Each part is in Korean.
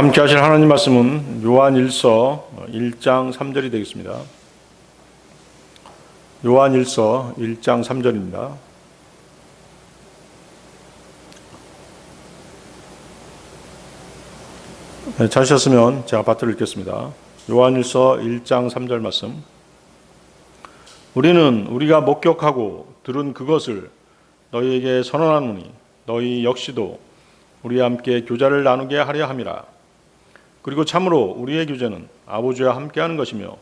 함께 하실 하나님 말씀은 요한일서 1장 3절이 되겠습니다. 요한일서 1장 3절입니다. 찾으셨으면 제가 받들어 읽겠습니다. 요한일서 1장 3절 말씀. 우리는 우리가 목격하고 들은 그것을 너희에게 선언하노니 너희 역시도 우리와 함께 교제를 나누게 하려 함이라. 그리고 참으로 우리의 교제는 아버지와 함께하는 것이며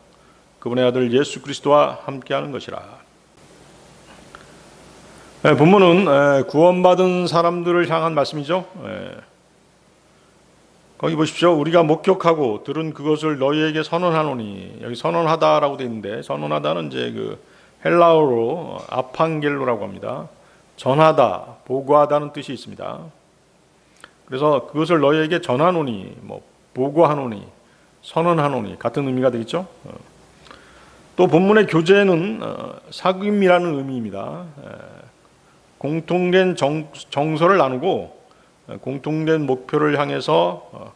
그분의 아들 예수 그리스도와 함께하는 것이라. 본문은 구원받은 사람들을 향한 말씀이죠. 거기 보십시오. 우리가 목격하고 들은 그것을 너희에게 선언하노니, 여기 선언하다라고 되어 있는데, 선언하다는 이제 그 헬라어로 아판겔로라고 합니다. 전하다, 보고하다는 뜻이 있습니다. 그래서 그것을 너희에게 전하노니, 보고하노니, 선언하노니 같은 의미가 되겠죠. 또 본문의 교제는 사귐이라는 의미입니다. 공통된 정서를 나누고 공통된 목표를 향해서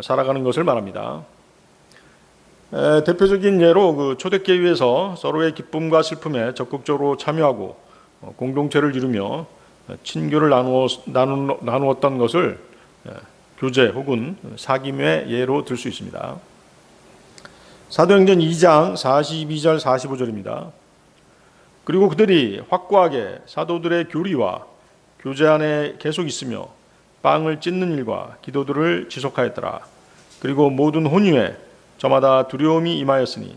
살아가는 것을 말합니다. 대표적인 예로 그 초대교회에서 서로의 기쁨과 슬픔에 적극적으로 참여하고 공동체를 이루며 친교를 나누었던 것을 교제 혹은 사귐의 예로 들 수 있습니다. 사도행전 2장 42절 45절입니다. 그리고 그들이 확고하게 사도들의 교리와 교제 안에 계속 있으며 빵을 찢는 일과 기도들을 지속하였더라. 그리고 모든 혼유에 저마다 두려움이 임하였으니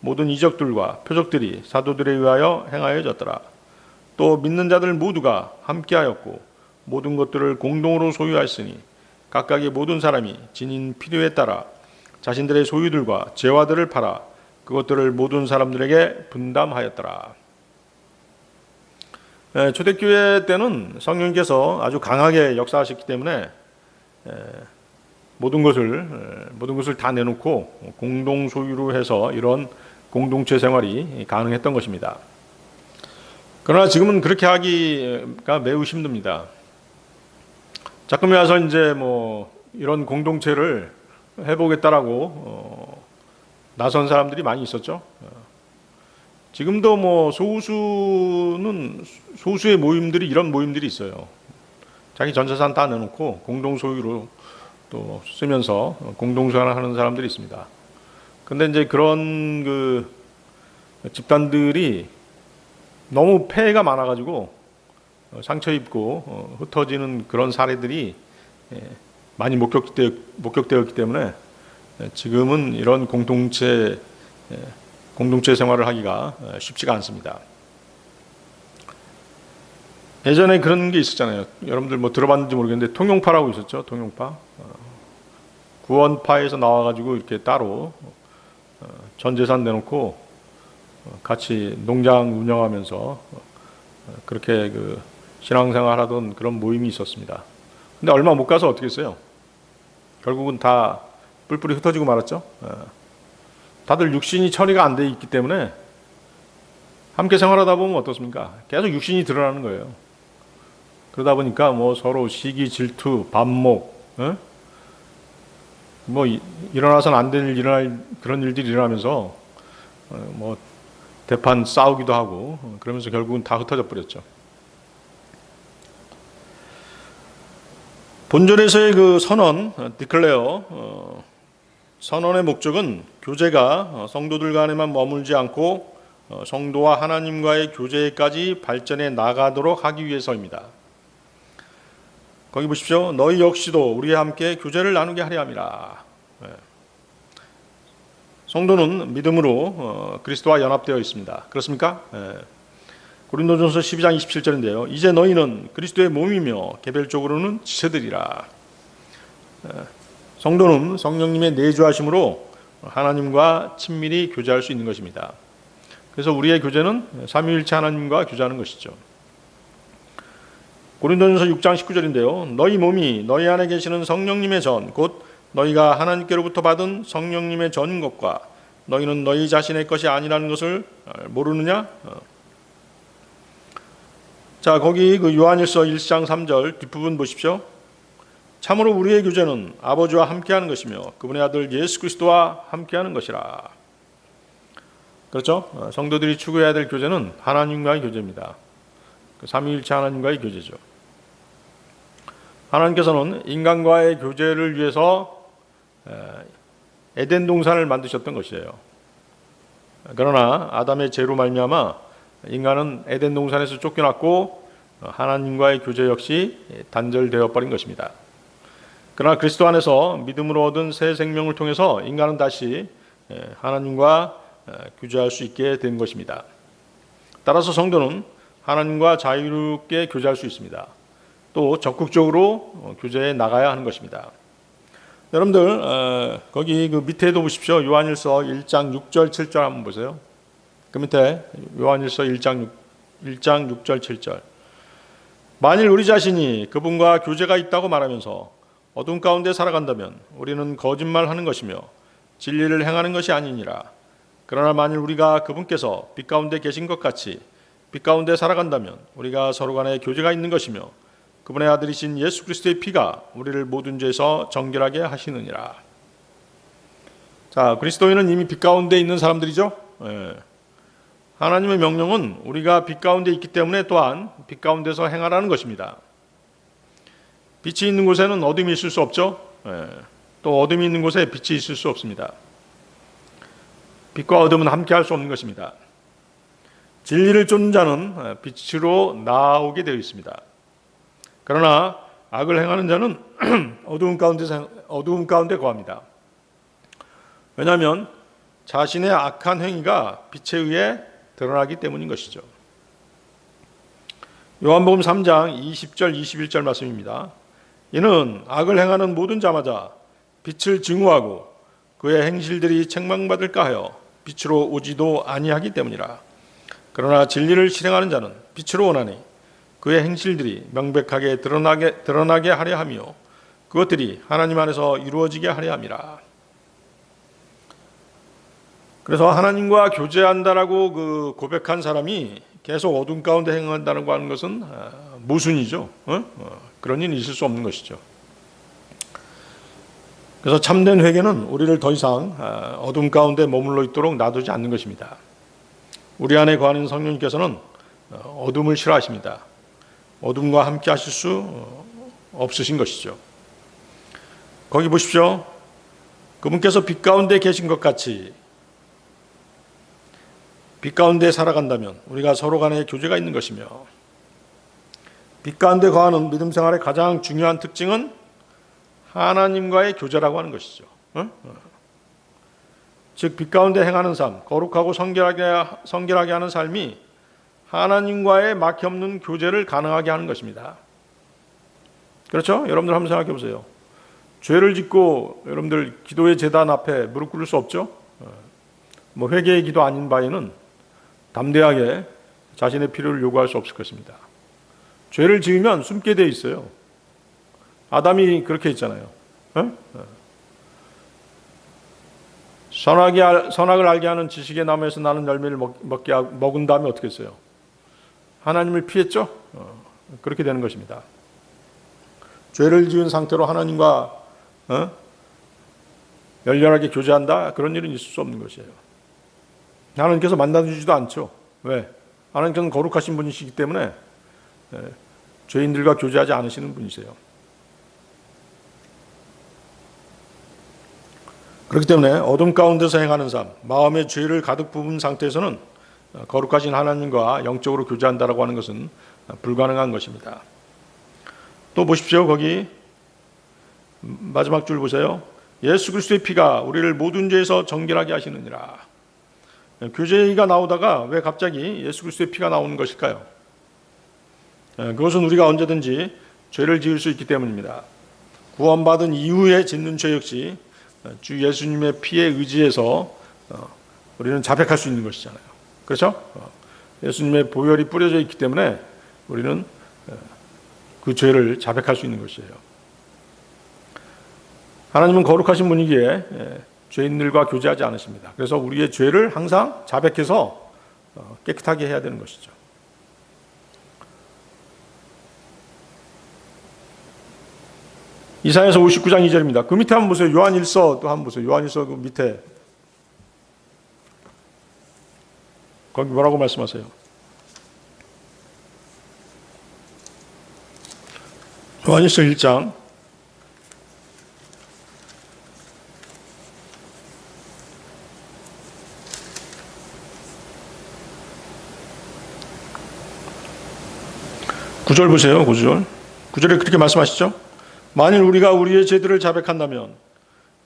모든 이적들과 표적들이 사도들에 의하여 행하여졌더라. 또 믿는 자들 모두가 함께하였고 모든 것들을 공동으로 소유하였으니 각각의 모든 사람이 지닌 필요에 따라 자신들의 소유들과 재화들을 팔아 그것들을 모든 사람들에게 분담하였더라. 초대교회 때는 성령께서 아주 강하게 역사하셨기 때문에 모든 것을 다 내놓고 공동 소유로 해서 이런 공동체 생활이 가능했던 것입니다. 그러나 지금은 그렇게 하기가 매우 힘듭니다. 자꾸만 와서 이제 이런 공동체를 해보겠다라고 나선 사람들이 많이 있었죠. 지금도 소수의 모임들이 이런 모임들이 있어요. 자기 전 재산 다 내놓고 공동 소유로 또 쓰면서 공동 생활을 하는 사람들이 있습니다. 근데 이제 그런 그 집단들이 너무 폐해가 많아가지고 상처 입고 흩어지는 그런 사례들이 많이 목격되었기 때문에 지금은 이런 공동체 생활을 하기가 쉽지가 않습니다. 예전에 그런 게 있었잖아요. 여러분들 들어봤는지 모르겠는데 통용파라고 있었죠. 통용파. 구원파에서 나와가지고 이렇게 따로 전 재산 내놓고 같이 농장 운영하면서 그렇게 그 신앙생활 하던 그런 모임이 있었습니다. 근데 얼마 못 가서 어떻게 했어요? 결국은 다 뿔뿔이 흩어지고 말았죠. 다들 육신이 처리가 안 돼 있기 때문에 함께 생활하다 보면 어떻습니까? 계속 육신이 드러나는 거예요. 그러다 보니까 서로 시기, 질투, 반목, 일어나서는 안 될 그런 일들이 일어나면서 대판 싸우기도 하고 그러면서 결국은 다 흩어져 버렸죠. 본절에서의 그 선언, 디클레어, 선언의 목적은 교제가 성도들 간에만 머물지 않고 성도와 하나님과의 교제까지 발전해 나가도록 하기 위해서입니다. 거기 보십시오. 너희 역시도 우리와 함께 교제를 나누게 하려 함이라. 성도는 믿음으로 그리스도와 연합되어 있습니다. 그렇습니까? 고린도전서 12장 27절인데요. 이제 너희는 그리스도의 몸이며 개별적으로는 지체들이라. 성도는 성령님의 내주하심으로 하나님과 친밀히 교제할 수 있는 것입니다. 그래서 우리의 교제는 삼위일체 하나님과 교제하는 것이죠. 고린도전서 6장 19절인데요. 너희 몸이 너희 안에 계시는 성령님의 전, 곧 너희가 하나님께로부터 받은 성령님의 전인 것과 너희는 너희 자신의 것이 아니라는 것을 모르느냐? 자, 거기 그 요한일서 1장 3절 뒷부분 보십시오. 참으로 우리의 교제는 아버지와 함께하는 것이며 그분의 아들 예수 그리스도와 함께하는 것이라. 그렇죠? 성도들이 추구해야 될 교제는 하나님과의 교제입니다. 삼위일체 하나님과의 교제죠. 하나님께서는 인간과의 교제를 위해서 에덴 동산을 만드셨던 것이에요. 그러나 아담의 죄로 말미암아 인간은 에덴 동산에서 쫓겨났고 하나님과의 교제 역시 단절되어 버린 것입니다. 그러나 그리스도 안에서 믿음으로 얻은 새 생명을 통해서 인간은 다시 하나님과 교제할 수 있게 된 것입니다. 따라서 성도는 하나님과 자유롭게 교제할 수 있습니다. 또 적극적으로 교제에 나가야 하는 것입니다. 여러분들 거기 그 밑에도 보십시오. 요한일서 1장 6절 7절 한번 보세요. 그 밑에 요한일서 1장 6절 7절. 만일 우리 자신이 그분과 교제가 있다고 말하면서 어둠 가운데 살아간다면 우리는 거짓말하는 것이며 진리를 행하는 것이 아니니라. 그러나 만일 우리가 그분께서 빛 가운데 계신 것 같이 빛 가운데 살아간다면 우리가 서로 간에 교제가 있는 것이며 그분의 아들이신 예수 그리스도의 피가 우리를 모든 죄에서 정결하게 하시느니라. 자, 그리스도인은 이미 빛 가운데 있는 사람들이죠. 하나님의 명령은 우리가 빛 가운데 있기 때문에 또한 빛 가운데서 행하라는 것입니다. 빛이 있는 곳에는 어둠이 있을 수 없죠. 또 어둠이 있는 곳에 빛이 있을 수 없습니다. 빛과 어둠은 함께 할 수 없는 것입니다. 진리를 쫓는 자는 빛으로 나아오게 되어 있습니다. 그러나 악을 행하는 자는 어두움 가운데 거합니다. 왜냐하면 자신의 악한 행위가 빛에 의해 드러나기 때문인 것이죠. 요한복음 3장 20절 21절 말씀입니다. 이는 악을 행하는 모든 자마다 빛을 증오하고 그의 행실들이 책망받을까 하여 빛으로 오지도 아니하기 때문이라. 그러나 진리를 실행하는 자는 빛으로 오나니 그의 행실들이 명백하게 드러나게 하려 하며 그것들이 하나님 안에서 이루어지게 하려 함이라. 그래서 하나님과 교제한다라고 고백한 사람이 계속 어둠 가운데 행한다는 거 하는 것은 모순이죠. 그런 일은 있을 수 없는 것이죠. 그래서 참된 회개는 우리를 더 이상 어둠 가운데 머물러 있도록 놔두지 않는 것입니다. 우리 안에 거하는 성령님께서는 어둠을 싫어하십니다. 어둠과 함께 하실 수 없으신 것이죠. 거기 보십시오. 그분께서 빛 가운데 계신 것 같이 빛 가운데 살아간다면 우리가 서로 간에 교제가 있는 것이며 빛 가운데 거하는 믿음 생활의 가장 중요한 특징은 하나님과의 교제라고 하는 것이죠. 즉 빛 가운데 행하는 삶, 거룩하고 성결하게 하는 삶이 하나님과의 막힘없는 교제를 가능하게 하는 것입니다. 그렇죠? 여러분들 한번 생각해 보세요. 죄를 짓고 여러분들 기도의 제단 앞에 무릎 꿇을 수 없죠? 뭐 회개의 기도 아닌 바에는 담대하게 자신의 필요를 요구할 수 없을 것입니다. 죄를 지으면 숨게 돼 있어요. 아담이 그렇게 했잖아요. 선악을 알게 하는 지식의 나무에서 나는 열매를 먹은 다음에 어떻게 했어요? 하나님을 피했죠? 그렇게 되는 것입니다. 죄를 지은 상태로 하나님과 열렬하게 교제한다? 그런 일은 있을 수 없는 것이에요. 하나님께서 만나주지도 않죠. 왜? 하나님께서는 거룩하신 분이시기 때문에 죄인들과 교제하지 않으시는 분이세요. 그렇기 때문에 어둠 가운데서 행하는 삶, 마음의 죄를 가득 부은 상태에서는 거룩하신 하나님과 영적으로 교제한다라고 하는 것은 불가능한 것입니다. 또 보십시오. 거기 마지막 줄 보세요. 예수 그리스도의 피가 우리를 모든 죄에서 정결하게 하시느니라. 교제가 나오다가 왜 갑자기 예수 그리스도의 피가 나오는 것일까요? 그것은 우리가 언제든지 죄를 지을 수 있기 때문입니다. 구원받은 이후에 짓는 죄 역시 주 예수님의 피에 의지해서 우리는 자백할 수 있는 것이잖아요. 그렇죠? 예수님의 보혈이 뿌려져 있기 때문에 우리는 그 죄를 자백할 수 있는 것이에요. 하나님은 거룩하신 분이기에 죄인들과 교제하지 않으십니다. 그래서 우리의 죄를 항상 자백해서 깨끗하게 해야 되는 것이죠. 이사야서 59장 2절입니다. 그 밑에 한번 보세요. 요한일서 또 한번 보세요. 요한일서 그 밑에 거기 뭐라고 말씀하세요? 요한일서 1장 9절 보세요. 9절. 9절에 그렇게 말씀하시죠. 만일 우리가 우리의 죄들을 자백한다면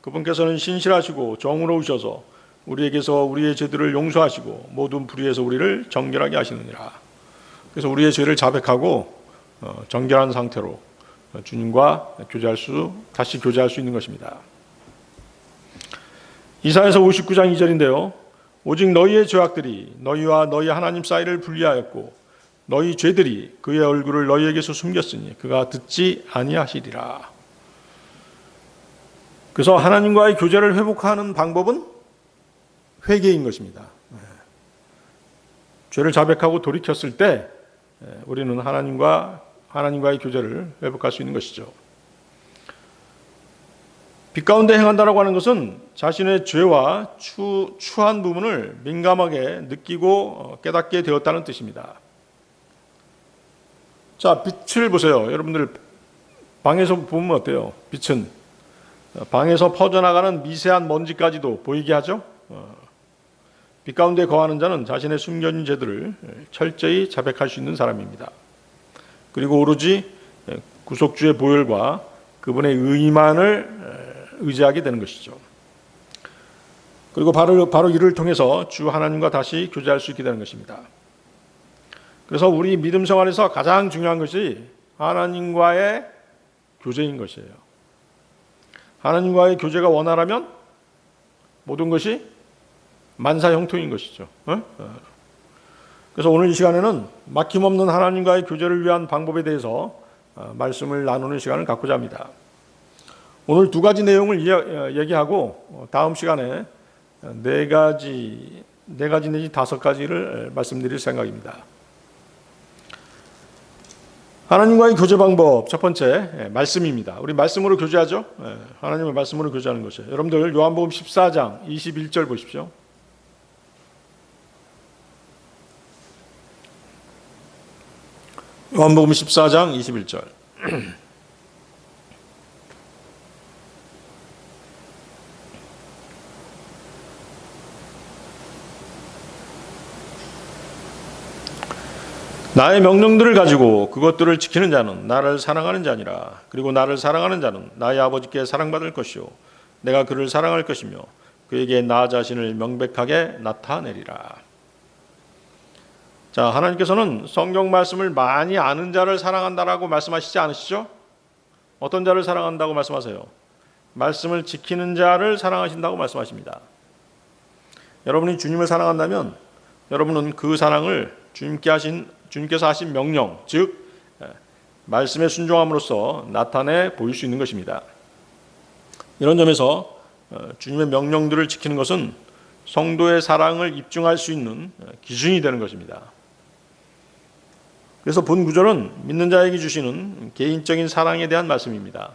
그분께서는 신실하시고 정의로우셔서 우리에게서 우리의 죄들을 용서하시고 모든 불의에서 우리를 정결하게 하시느니라. 그래서 우리의 죄를 자백하고 정결한 상태로 주님과 다시 교제할 수 있는 것입니다. 이사야서 59장 2절인데요. 오직 너희의 죄악들이 너희와 너희 하나님 사이를 분리하였고 너희 죄들이 그의 얼굴을 너희에게서 숨겼으니 그가 듣지 아니하시리라. 그래서 하나님과의 교제를 회복하는 방법은 회개인 것입니다. 죄를 자백하고 돌이켰을 때 우리는 하나님과의 교제를 회복할 수 있는 것이죠. 빛 가운데 행한다라고 하는 것은 자신의 죄와 추한 부분을 민감하게 느끼고 깨닫게 되었다는 뜻입니다. 자, 빛을 보세요. 여러분들 방에서 보면 어때요? 빛은 방에서 퍼져나가는 미세한 먼지까지도 보이게 하죠. 빛 가운데 거하는 자는 자신의 숨겨진 죄들을 철저히 자백할 수 있는 사람입니다. 그리고 오로지 구속주의 보혈과 그분의 의만을 의지하게 되는 것이죠. 그리고 바로 이를 통해서 주 하나님과 다시 교제할 수 있게 되는 것입니다. 그래서 우리 믿음 생활에서 가장 중요한 것이 하나님과의 교제인 것이에요. 하나님과의 교제가 원활하면 모든 것이 만사형통인 것이죠. 그래서 오늘 이 시간에는 막힘없는 하나님과의 교제를 위한 방법에 대해서 말씀을 나누는 시간을 갖고자 합니다. 오늘 두 가지 내용을 얘기하고 다음 시간에 네 가지 내지 다섯 가지를 말씀드릴 생각입니다. 하나님과의 교제 방법 첫 번째 말씀입니다. 우리 말씀으로 교제하죠. 하나님의 말씀으로 교제하는 것이에요. 여러분들 요한복음 14장 21절 보십시오. 요한복음 14장 21절. 나의 명령들을 가지고 그것들을 지키는 자는 나를 사랑하는 자니라. 그리고 나를 사랑하는 자는 나의 아버지께 사랑받을 것이요 내가 그를 사랑할 것이며 그에게 나 자신을 명백하게 나타내리라. 자, 하나님께서는 성경 말씀을 많이 아는 자를 사랑한다라고 말씀하시지 않으시죠? 어떤 자를 사랑한다고 말씀하세요? 말씀을 지키는 자를 사랑하신다고 말씀하십니다. 여러분이 주님을 사랑한다면 여러분은 그 사랑을 주님께서 하신 명령, 즉 말씀에 순종함으로써 나타내 보일 수 있는 것입니다. 이런 점에서 주님의 명령들을 지키는 것은 성도의 사랑을 입증할 수 있는 기준이 되는 것입니다. 그래서 본 구절은 믿는 자에게 주시는 개인적인 사랑에 대한 말씀입니다.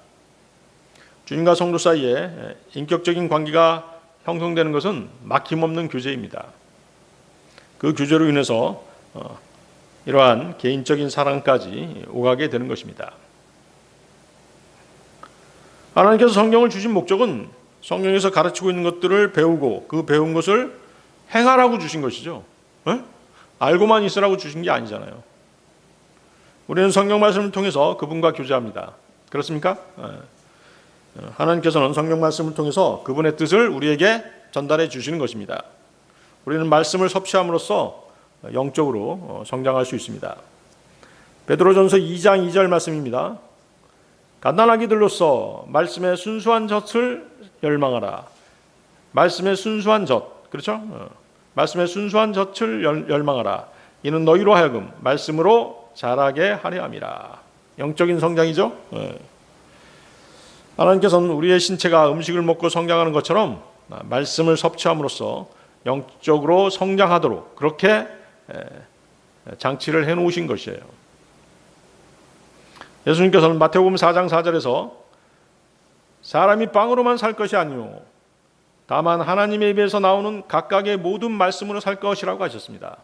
주님과 성도 사이에 인격적인 관계가 형성되는 것은 막힘없는 교제입니다. 그 교제로 인해서 이러한 개인적인 사랑까지 오가게 되는 것입니다. 하나님께서 성경을 주신 목적은 성경에서 가르치고 있는 것들을 배우고 그 배운 것을 행하라고 주신 것이죠. 알고만 있으라고 주신 게 아니잖아요. 우리는 성경 말씀을 통해서 그분과 교제합니다. 그렇습니까? 하나님께서는 성경 말씀을 통해서 그분의 뜻을 우리에게 전달해 주시는 것입니다. 우리는 말씀을 섭취함으로써 영적으로 성장할 수 있습니다. 베드로전서 2장 2절 말씀입니다. 갓난아기들로서 말씀의 순수한 젖을 열망하라. 말씀의 순수한 젖, 그렇죠? 말씀의 순수한 젖을 열망하라. 이는 너희로 하여금 말씀으로 자라게 하려 함이라. 영적인 성장이죠. 하나님께서는 우리의 신체가 음식을 먹고 성장하는 것처럼 말씀을 섭취함으로써 영적으로 성장하도록 그렇게 장치를 해놓으신 것이에요. 예수님께서는 마태복음 4장 4절에서 사람이 빵으로만 살 것이 아니요 다만 하나님의 입에서 나오는 각각의 모든 말씀으로 살 것이라고 하셨습니다.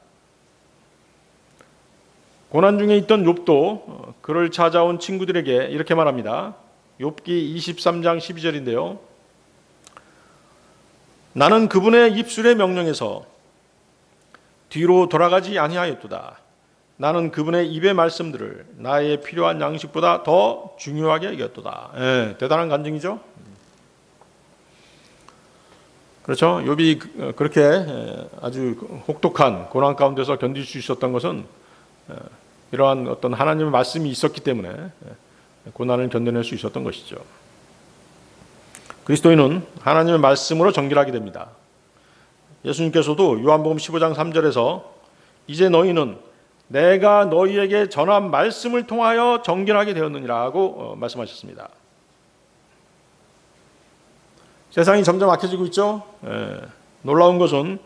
고난 중에 있던 욥도 그를 찾아온 친구들에게 이렇게 말합니다. 욥기 23장 12절인데요. 나는 그분의 입술의 명령에서 뒤로 돌아가지 아니하였도다. 나는 그분의 입의 말씀들을 나의 필요한 양식보다 더 중요하게 여겼도다. 대단한 간증이죠. 그렇죠. 욥이 그렇게 아주 혹독한 고난 가운데서 견딜 수 있었던 것은 이러한 어떤 하나님의 말씀이 있었기 때문에 고난을 견뎌낼 수 있었던 것이죠. 그리스도인은 하나님의 말씀으로 정결하게 됩니다. 예수님께서도 요한복음 15장 3절에서 이제 너희는 내가 너희에게 전한 말씀을 통하여 정결하게 되었느니라고 말씀하셨습니다. 세상이 점점 악해지고 있죠. 놀라운 것은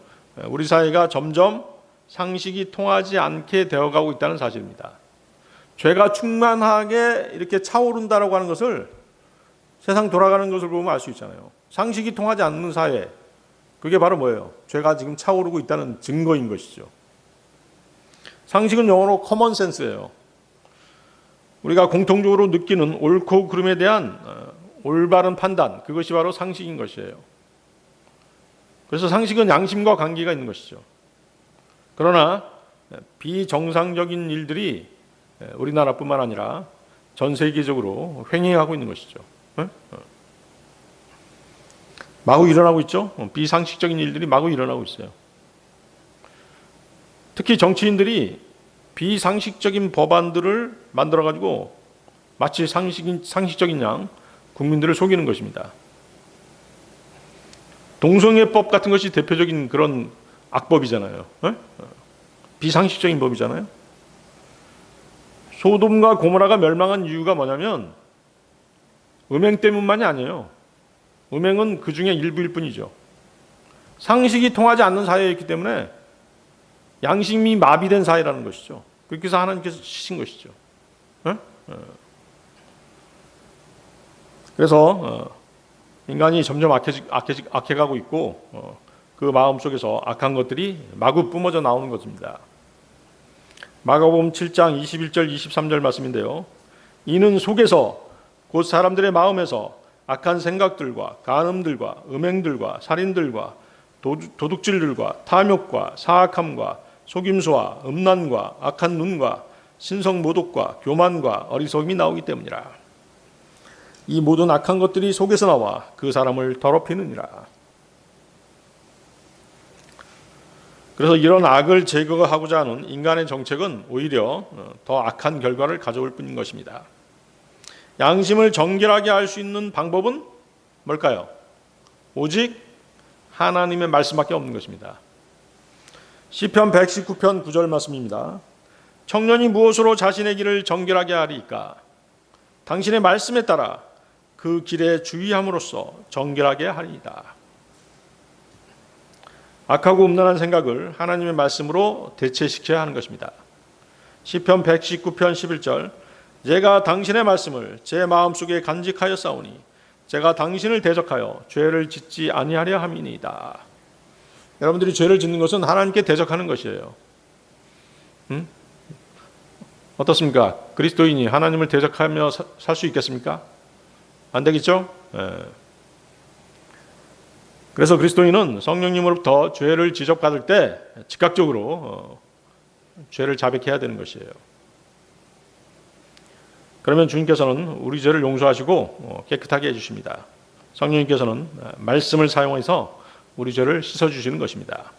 우리 사회가 점점 상식이 통하지 않게 되어가고 있다는 사실입니다. 죄가 충만하게 이렇게 차오른다라고 하는 것을 세상 돌아가는 것을 보면 알 수 있잖아요. 상식이 통하지 않는 사회, 그게 바로 뭐예요? 죄가 지금 차오르고 있다는 증거인 것이죠. 상식은 영어로 커먼 센스예요. 우리가 공통적으로 느끼는 옳고 그름에 대한 올바른 판단, 그것이 바로 상식인 것이에요. 그래서 상식은 양심과 관계가 있는 것이죠. 그러나 비정상적인 일들이 우리나라뿐만 아니라 전 세계적으로 횡행하고 있는 것이죠. 마구 일어나고 있죠. 비상식적인 일들이 마구 일어나고 있어요. 특히 정치인들이 비상식적인 법안들을 만들어가지고 마치 상식적인 양 국민들을 속이는 것입니다. 동성애법 같은 것이 대표적인 그런 악법이잖아요. 비상식적인 법이잖아요. 소돔과 고모라가 멸망한 이유가 뭐냐면 음행 때문만이 아니에요. 음행은 그 중에 일부일 뿐이죠. 상식이 통하지 않는 사회였기 때문에 양심이 마비된 사회라는 것이죠. 그렇게 해서 하나님께서 치신 것이죠. 그래서 인간이 점점 악해가고 있고 그 마음속에서 악한 것들이 마구 뿜어져 나오는 것입니다. 마가복음 7장 21절 23절 말씀인데요. 이는 속에서 곧 사람들의 마음에서 악한 생각들과 간음들과 음행들과 살인들과 도둑질들과 탐욕과 사악함과 속임수와 음란과 악한 눈과 신성모독과 교만과 어리석음이 나오기 때문이라. 이 모든 악한 것들이 속에서 나와 그 사람을 더럽히느니라. 그래서 이런 악을 제거하고자 하는 인간의 정책은 오히려 더 악한 결과를 가져올 뿐인 것입니다. 양심을 정결하게 할 수 있는 방법은 뭘까요? 오직 하나님의 말씀밖에 없는 것입니다. 시편 119편 9절 말씀입니다. 청년이 무엇으로 자신의 길을 정결하게 하리까? 당신의 말씀에 따라 그 길에 주의함으로써 정결하게 하리이다. 악하고 음란한 생각을 하나님의 말씀으로 대체시켜야 하는 것입니다. 시편 119편 11절 제가 당신의 말씀을 제 마음속에 간직하여 싸우니 제가 당신을 대적하여 죄를 짓지 아니하려 함이니이다. 여러분들이 죄를 짓는 것은 하나님께 대적하는 것이에요. 어떻습니까? 그리스도인이 하나님을 대적하며 살 수 있겠습니까? 안 되겠죠? 그래서 그리스도인은 성령님으로부터 죄를 지적받을 때 즉각적으로 죄를 자백해야 되는 것이에요. 그러면 주님께서는 우리 죄를 용서하시고 깨끗하게 해주십니다. 성령님께서는 말씀을 사용해서 우리 죄를 씻어주시는 것입니다.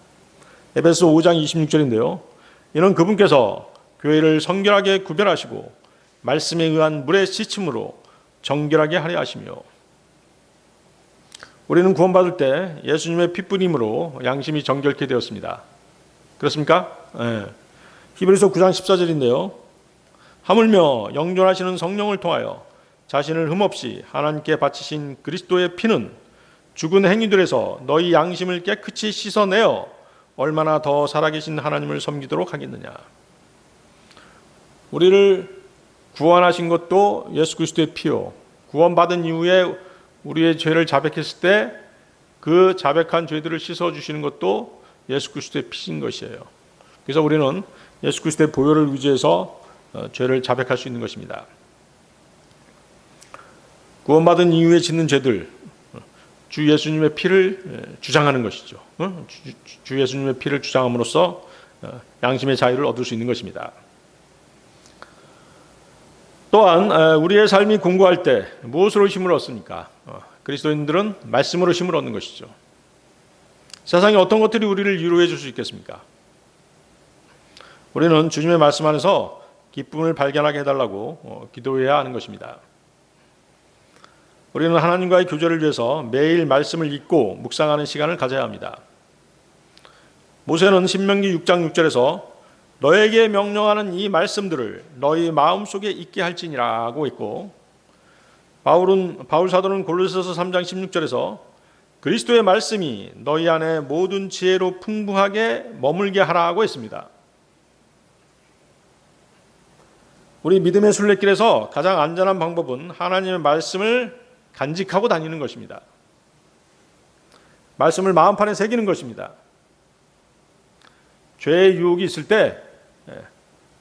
에베소 5장 26절인데요. 이는 그분께서 교회를 성결하게 구별하시고 말씀에 의한 물의 씻음으로 정결하게 하려 하시며 우리는 구원받을 때 예수님의 핏뿌림으로 양심이 정결케 되었습니다. 그렇습니까? 네. 히브리서 9장 14절인데요. 하물며 영존하시는 성령을 통하여 자신을 흠없이 하나님께 바치신 그리스도의 피는 죽은 행위들에서 너희 양심을 깨끗이 씻어내어 얼마나 더 살아계신 하나님을 섬기도록 하겠느냐. 우리를 구원하신 것도 예수 그리스도의 피요. 구원받은 이후에 우리의 죄를 자백했을 때 그 자백한 죄들을 씻어주시는 것도 예수 그리스도의 피신 것이에요. 그래서 우리는 예수 그리스도의 보혈을 의지해서 죄를 자백할 수 있는 것입니다. 구원받은 이후에 짓는 죄들, 주 예수님의 피를 주장하는 것이죠. 주 예수님의 피를 주장함으로써 양심의 자유를 얻을 수 있는 것입니다. 또한 우리의 삶이 공고할 때 무엇으로 힘을 얻습니까? 그리스도인들은 말씀으로 힘을 얻는 것이죠. 세상에 어떤 것들이 우리를 위로해 줄 수 있겠습니까? 우리는 주님의 말씀 안에서 기쁨을 발견하게 해달라고 기도해야 하는 것입니다. 우리는 하나님과의 교제를 위해서 매일 말씀을 읽고 묵상하는 시간을 가져야 합니다. 모세는 신명기 6장 6절에서 너에게 명령하는 이 말씀들을 너희 마음속에 있게 할지니라고 했고, 바울 사도는 골로새서 3장 16절에서 그리스도의 말씀이 너희 안에 모든 지혜로 풍부하게 머물게 하라고 했습니다. 우리 믿음의 순례길에서 가장 안전한 방법은 하나님의 말씀을 간직하고 다니는 것입니다. 말씀을 마음판에 새기는 것입니다. 죄의 유혹이 있을 때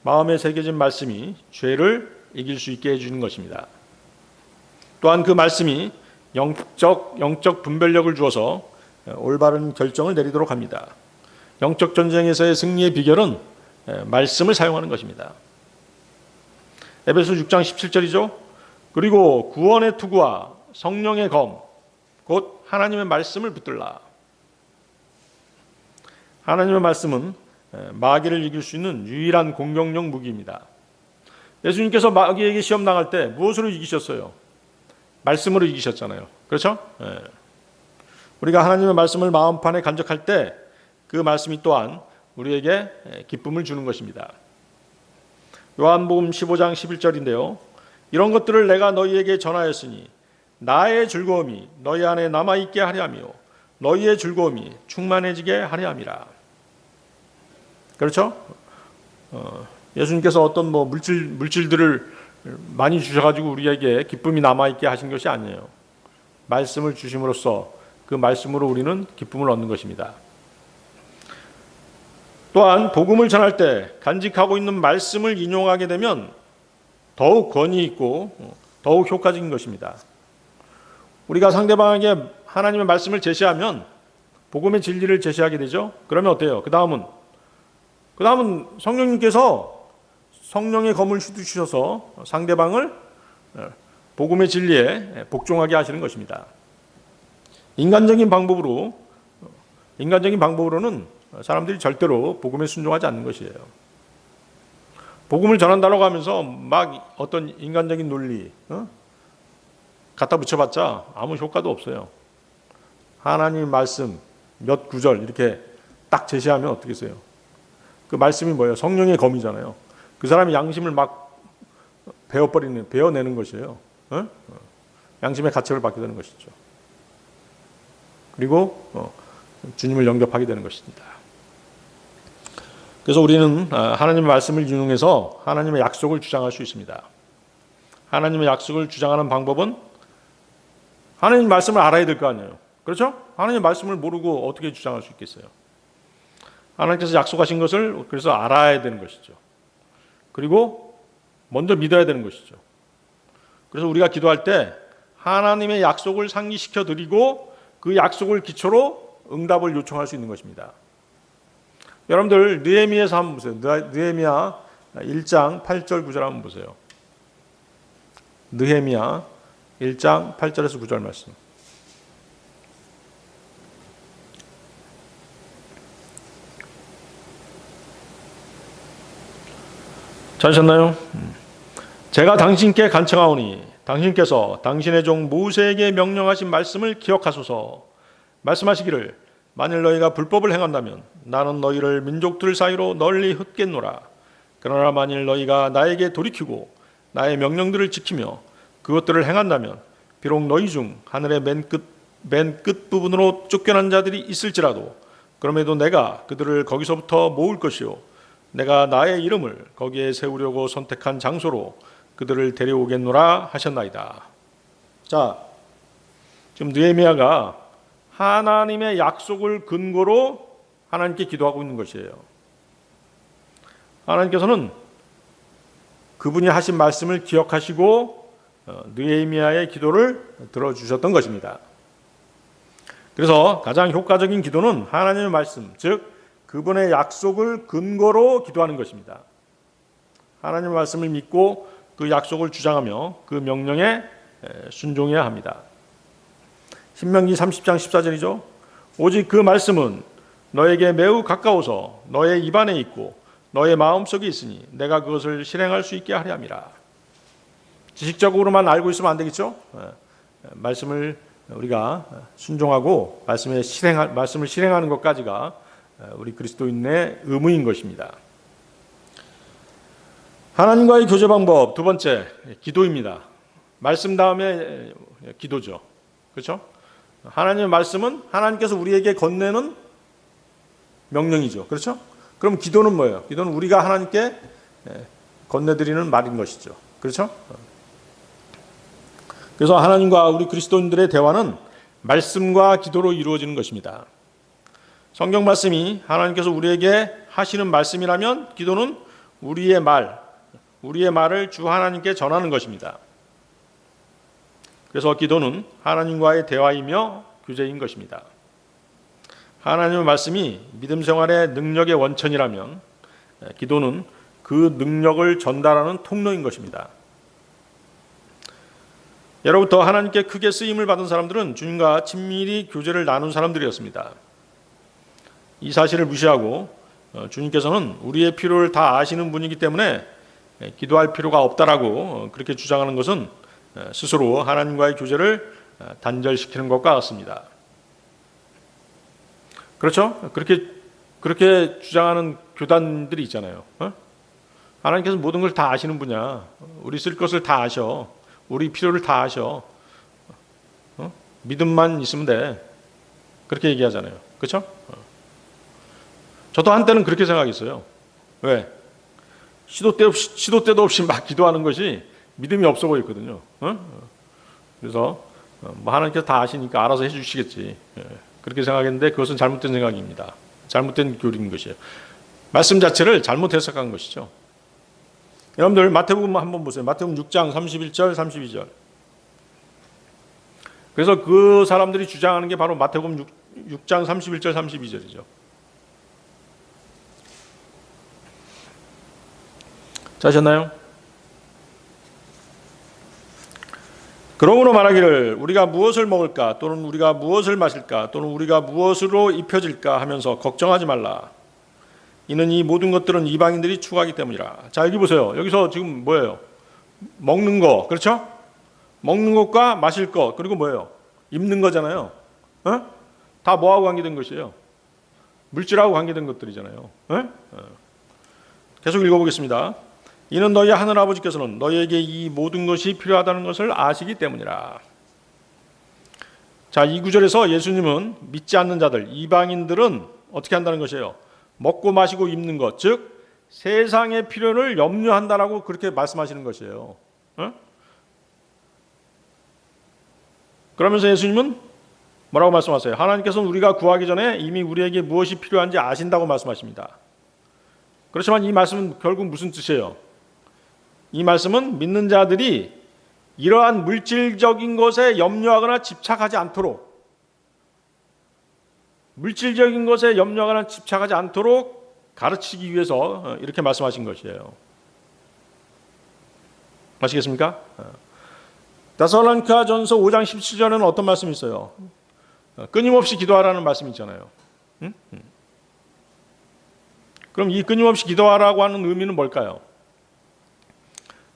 마음에 새겨진 말씀이 죄를 이길 수 있게 해주는 것입니다. 또한 그 말씀이 영적 분별력을 주어서 올바른 결정을 내리도록 합니다. 영적 전쟁에서의 승리의 비결은 말씀을 사용하는 것입니다. 에베소 6장 17절이죠. 그리고 구원의 투구와 성령의 검, 곧 하나님의 말씀을 붙들라. 하나님의 말씀은 마귀를 이길 수 있는 유일한 공격용 무기입니다. 예수님께서 마귀에게 시험 당할 때 무엇으로 이기셨어요? 말씀으로 이기셨잖아요. 그렇죠? 우리가 하나님의 말씀을 마음판에 간직할 때 그 말씀이 또한 우리에게 기쁨을 주는 것입니다. 요한복음 15장 11절인데요. 이런 것들을 내가 너희에게 전하였으니 나의 즐거움이 너희 안에 남아있게 하려 하며 너희의 즐거움이 충만해지게 하려 함이라. 그렇죠? 예수님께서 어떤 물질들을 많이 주셔가지고 우리에게 기쁨이 남아있게 하신 것이 아니에요. 말씀을 주심으로써 그 말씀으로 우리는 기쁨을 얻는 것입니다. 또한 복음을 전할 때 간직하고 있는 말씀을 인용하게 되면 더욱 권위 있고 더욱 효과적인 것입니다. 우리가 상대방에게 하나님의 말씀을 제시하면 복음의 진리를 제시하게 되죠. 그러면 어때요? 그 다음은 성령님께서 성령의 검을 휘두르셔서 상대방을 복음의 진리에 복종하게 하시는 것입니다. 인간적인 방법으로는 사람들이 절대로 복음에 순종하지 않는 것이에요. 복음을 전한다고 하면서 막 어떤 인간적인 논리 갖다 붙여봤자 아무 효과도 없어요. 하나님 말씀 몇 구절 이렇게 딱 제시하면 어떻겠어요? 그 말씀이 뭐예요? 성령의 검이잖아요. 그 사람이 양심을 막 베어내는 것이에요. 양심의 가책을 받게 되는 것이죠. 그리고 주님을 영접하게 되는 것입니다. 그래서 우리는 하나님의 말씀을 인용해서 하나님의 약속을 주장할 수 있습니다. 하나님의 약속을 주장하는 방법은 하나님 말씀을 알아야 될 거 아니에요. 그렇죠? 하나님 말씀을 모르고 어떻게 주장할 수 있겠어요? 하나님께서 약속하신 것을 그래서 알아야 되는 것이죠. 그리고 먼저 믿어야 되는 것이죠. 그래서 우리가 기도할 때 하나님의 약속을 상기시켜 드리고 그 약속을 기초로 응답을 요청할 수 있는 것입니다. 여러분들 느헤미야에서 한번 보세요. 느헤미야 1장 8절 9절 한번 보세요. 느헤미야 1장 8절에서 9절 말씀. 찾으셨나요? 제가 당신께 간청하오니 당신께서 당신의 종 모세에게 명령하신 말씀을 기억하소서. 말씀하시기를 만일 너희가 불법을 행한다면 나는 너희를 민족들 사이로 널리 흩겠노라. 그러나 만일 너희가 나에게 돌이키고 나의 명령들을 지키며 그것들을 행한다면 비록 너희 중 하늘의 맨 끝 부분으로 쫓겨난 자들이 있을지라도 그럼에도 내가 그들을 거기서부터 모을 것이요 내가 나의 이름을 거기에 세우려고 선택한 장소로 그들을 데려오겠노라 하셨나이다. 자, 지금 느헤미야가 하나님의 약속을 근거로 하나님께 기도하고 있는 것이에요. 하나님께서는 그분이 하신 말씀을 기억하시고 느헤미야의 기도를 들어주셨던 것입니다. 그래서 가장 효과적인 기도는 하나님의 말씀, 즉 그분의 약속을 근거로 기도하는 것입니다. 하나님의 말씀을 믿고 그 약속을 주장하며 그 명령에 순종해야 합니다. 신명기 30장 14절이죠. 오직 그 말씀은 너에게 매우 가까워서 너의 입안에 있고 너의 마음속에 있으니 내가 그것을 실행할 수 있게 하려 함이라. 지식적으로만 알고 있으면 안 되겠죠? 말씀을 우리가 순종하고 말씀을 실행하는 것까지가 우리 그리스도인의 의무인 것입니다. 하나님과의 교제 방법 두 번째, 기도입니다. 말씀 다음에 기도죠. 그렇죠? 하나님의 말씀은 하나님께서 우리에게 건네는 명령이죠. 그렇죠? 그럼 기도는 뭐예요? 기도는 우리가 하나님께 건네드리는 말인 것이죠. 그렇죠? 그래서 하나님과 우리 그리스도인들의 대화는 말씀과 기도로 이루어지는 것입니다. 성경 말씀이 하나님께서 우리에게 하시는 말씀이라면 기도는 우리의 말을 주 하나님께 전하는 것입니다. 그래서 기도는 하나님과의 대화이며 교제인 것입니다. 하나님의 말씀이 믿음 생활의 능력의 원천이라면 기도는 그 능력을 전달하는 통로인 것입니다. 예로부터 하나님께 크게 쓰임을 받은 사람들은 주님과 친밀히 교제를 나눈 사람들이었습니다. 이 사실을 무시하고 주님께서는 우리의 필요를 다 아시는 분이기 때문에 기도할 필요가 없다라고 그렇게 주장하는 것은 스스로 하나님과의 교제를 단절시키는 것과 같습니다. 그렇죠? 그렇게 주장하는 교단들이 있잖아요. 하나님께서 모든 걸 다 아시는 분이야. 우리 쓸 것을 다 아셔. 우리 필요를 다 아셔. 믿음만 있으면 돼. 그렇게 얘기하잖아요. 그렇죠? 저도 한때는 그렇게 생각했어요. 왜? 시도 때도 없이 막 기도하는 것이 믿음이 없어 보였거든요. 그래서 하나님께서 다 아시니까 알아서 해주시겠지. 그렇게 생각했는데 그것은 잘못된 생각입니다. 잘못된 교리인 것이에요. 말씀 자체를 잘못 해석한 것이죠. 여러분들 마태복음 한번 보세요. 마태복음 6장 31절 32절. 그래서 그 사람들이 주장하는 게 바로 마태복음 6장 31절 32절이죠. 자셨나요? 그러므로 말하기를 우리가 무엇을 먹을까 또는 우리가 무엇을 마실까 또는 우리가 무엇으로 입혀질까 하면서 걱정하지 말라. 이는 이 모든 것들은 이방인들이 추구하기 때문이라. 자, 여기 보세요. 여기서 지금 뭐예요? 먹는 거, 그렇죠? 먹는 것과 마실 것, 그리고 뭐예요? 입는 거잖아요. 다 뭐하고 관계된 것이에요? 물질하고 관계된 것들이잖아요. 계속 읽어보겠습니다. 이는 너희 하늘아버지께서는 너희에게 이 모든 것이 필요하다는 것을 아시기 때문이라. 자, 이 구절에서 예수님은 믿지 않는 자들, 이방인들은 어떻게 한다는 것이에요? 먹고 마시고 입는 것, 즉 세상의 필요를 염려한다라고 그렇게 말씀하시는 것이에요. 그러면서 예수님은 뭐라고 말씀하세요? 하나님께서는 우리가 구하기 전에 이미 우리에게 무엇이 필요한지 아신다고 말씀하십니다. 그렇지만 이 말씀은 결국 무슨 뜻이에요? 이 말씀은 믿는 자들이 이러한 물질적인 것에 염려하거나 집착하지 않도록 가르치기 위해서 이렇게 말씀하신 것이에요. 아시겠습니까? 데살로니가전서 5장 17절에는 어떤 말씀이 있어요? 끊임없이 기도하라는 말씀이 있잖아요. 그럼 이 끊임없이 기도하라고 하는 의미는 뭘까요?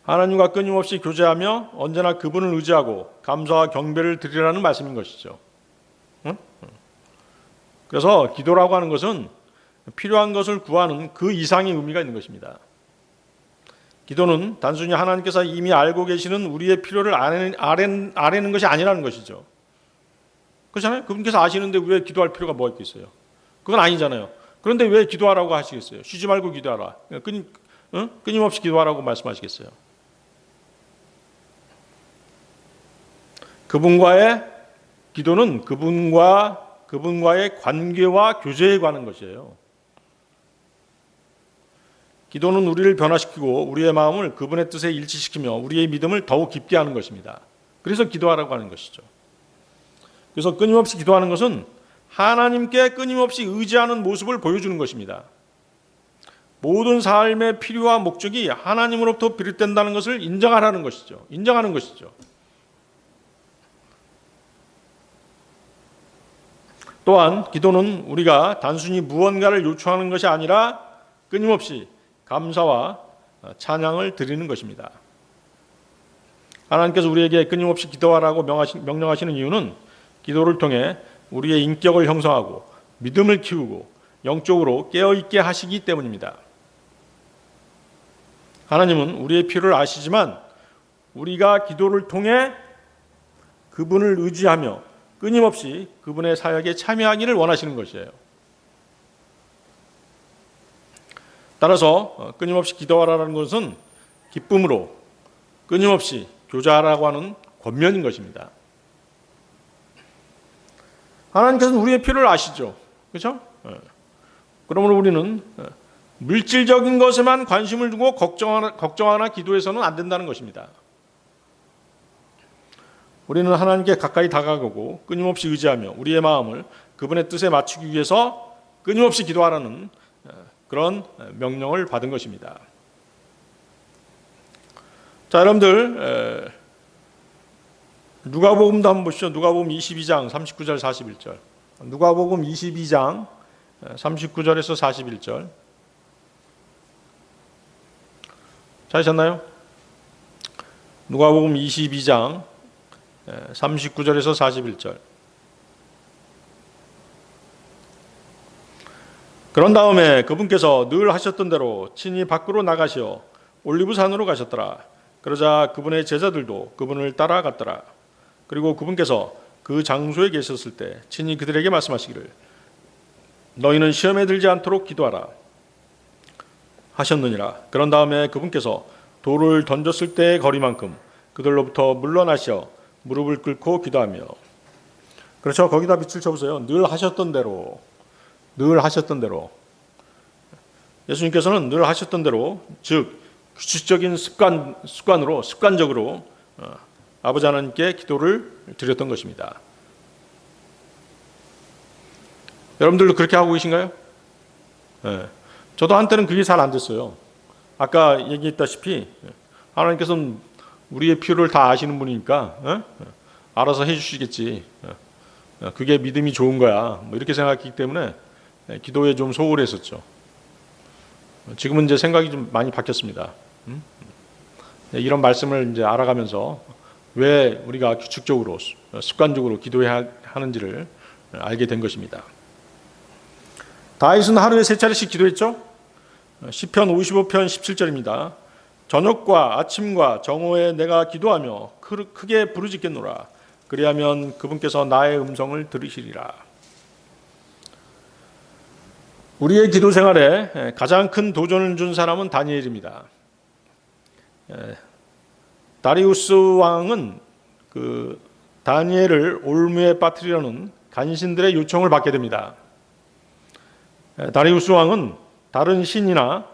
하나님과 끊임없이 교제하며 언제나 그분을 의지하고 감사와 경배를 드리라는 말씀인 것이죠. 그래서 기도라고 하는 것은 필요한 것을 구하는 그 이상의 의미가 있는 것입니다. 기도는 단순히 하나님께서 이미 알고 계시는 우리의 필요를 아뢰는 것이 아니라는 것이죠. 그렇잖아요? 그분께서 아시는데 왜 기도할 필요가 뭐가 있겠어요? 그건 아니잖아요. 그런데 왜 기도하라고 하시겠어요? 쉬지 말고 기도하라. 끊임없이 기도하라고 말씀하시겠어요? 그분과의 기도는 그분과의 관계와 교제에 관한 것이에요. 기도는 우리를 변화시키고 우리의 마음을 그분의 뜻에 일치시키며 우리의 믿음을 더욱 깊게 하는 것입니다. 그래서 기도하라고 하는 것이죠. 그래서 끊임없이 기도하는 것은 하나님께 끊임없이 의지하는 모습을 보여주는 것입니다. 모든 삶의 필요와 목적이 하나님으로부터 비롯된다는 것을 인정하는 것이죠. 또한 기도는 우리가 단순히 무언가를 요청하는 것이 아니라 끊임없이 감사와 찬양을 드리는 것입니다. 하나님께서 우리에게 끊임없이 기도하라고 명령하시는 이유는 기도를 통해 우리의 인격을 형성하고 믿음을 키우고 영적으로 깨어있게 하시기 때문입니다. 하나님은 우리의 필요를 아시지만 우리가 기도를 통해 그분을 의지하며 끊임없이 그분의 사역에 참여하기를 원하시는 것이에요. 따라서 끊임없이 기도하라는 것은 기쁨으로 끊임없이 교제하라고 하는 권면인 것입니다. 하나님께서는 우리의 필요를 아시죠. 그렇죠? 그러므로 우리는 물질적인 것에만 관심을 두고 걱정하나 기도해서는 안 된다는 것입니다. 우리는 하나님께 가까이 다가가고 끊임없이 의지하며 우리의 마음을 그분의 뜻에 맞추기 위해서 끊임없이 기도하라는 그런 명령을 받은 것입니다. 자, 여러분들 누가복음도 한번 보시죠. 누가복음 22장 39절 41절. 누가복음 22장 39절에서 41절. 찾으셨나요? 누가복음 22장 39절에서 41절. 그런 다음에 그분께서 늘 하셨던 대로 친히 밖으로 나가시어 올리브산으로 가셨더라. 그러자 그분의 제자들도 그분을 따라갔더라. 그리고 그분께서 그 장소에 계셨을 때 친히 그들에게 말씀하시기를 너희는 시험에 들지 않도록 기도하라 하셨느니라. 그런 다음에 그분께서 돌을 던졌을 때의 거리만큼 그들로부터 물러나시어 무릎을 꿇고 기도하며. 그렇죠. 거기다 빛을 쳐보세요. 늘 하셨던 대로. 예수님께서는 늘 하셨던 대로, 즉 규칙적인 습관적으로 아버지 하나님께 기도를 드렸던 것입니다. 여러분들도 그렇게 하고 계신가요? 네. 저도 한때는 그게 잘 안 됐어요. 아까 얘기했다시피 하나님께서는 우리의 필요를 다 아시는 분이니까 알아서 해주시겠지. 그게 믿음이 좋은 거야. 뭐 이렇게 생각했기 때문에 기도에 좀 소홀했었죠. 지금은 이제 생각이 좀 많이 바뀌었습니다. 이런 말씀을 이제 알아가면서 왜 우리가 규칙적으로 습관적으로 기도해야 하는지를 알게 된 것입니다. 다윗은 하루에 3차례씩 기도했죠. 시편 55편 17절입니다. 저녁과 아침과 정오에 내가 기도하며 크게 부르짖겠노라. 그리하면 그분께서 나의 음성을 들으시리라. 우리의 기도 생활에 가장 큰 도전을 준 사람은 다니엘입니다. 다리우스 왕은 그 다니엘을 올무에 빠뜨리려는 간신들의 요청을 받게 됩니다. 다리우스 왕은 다른 신이나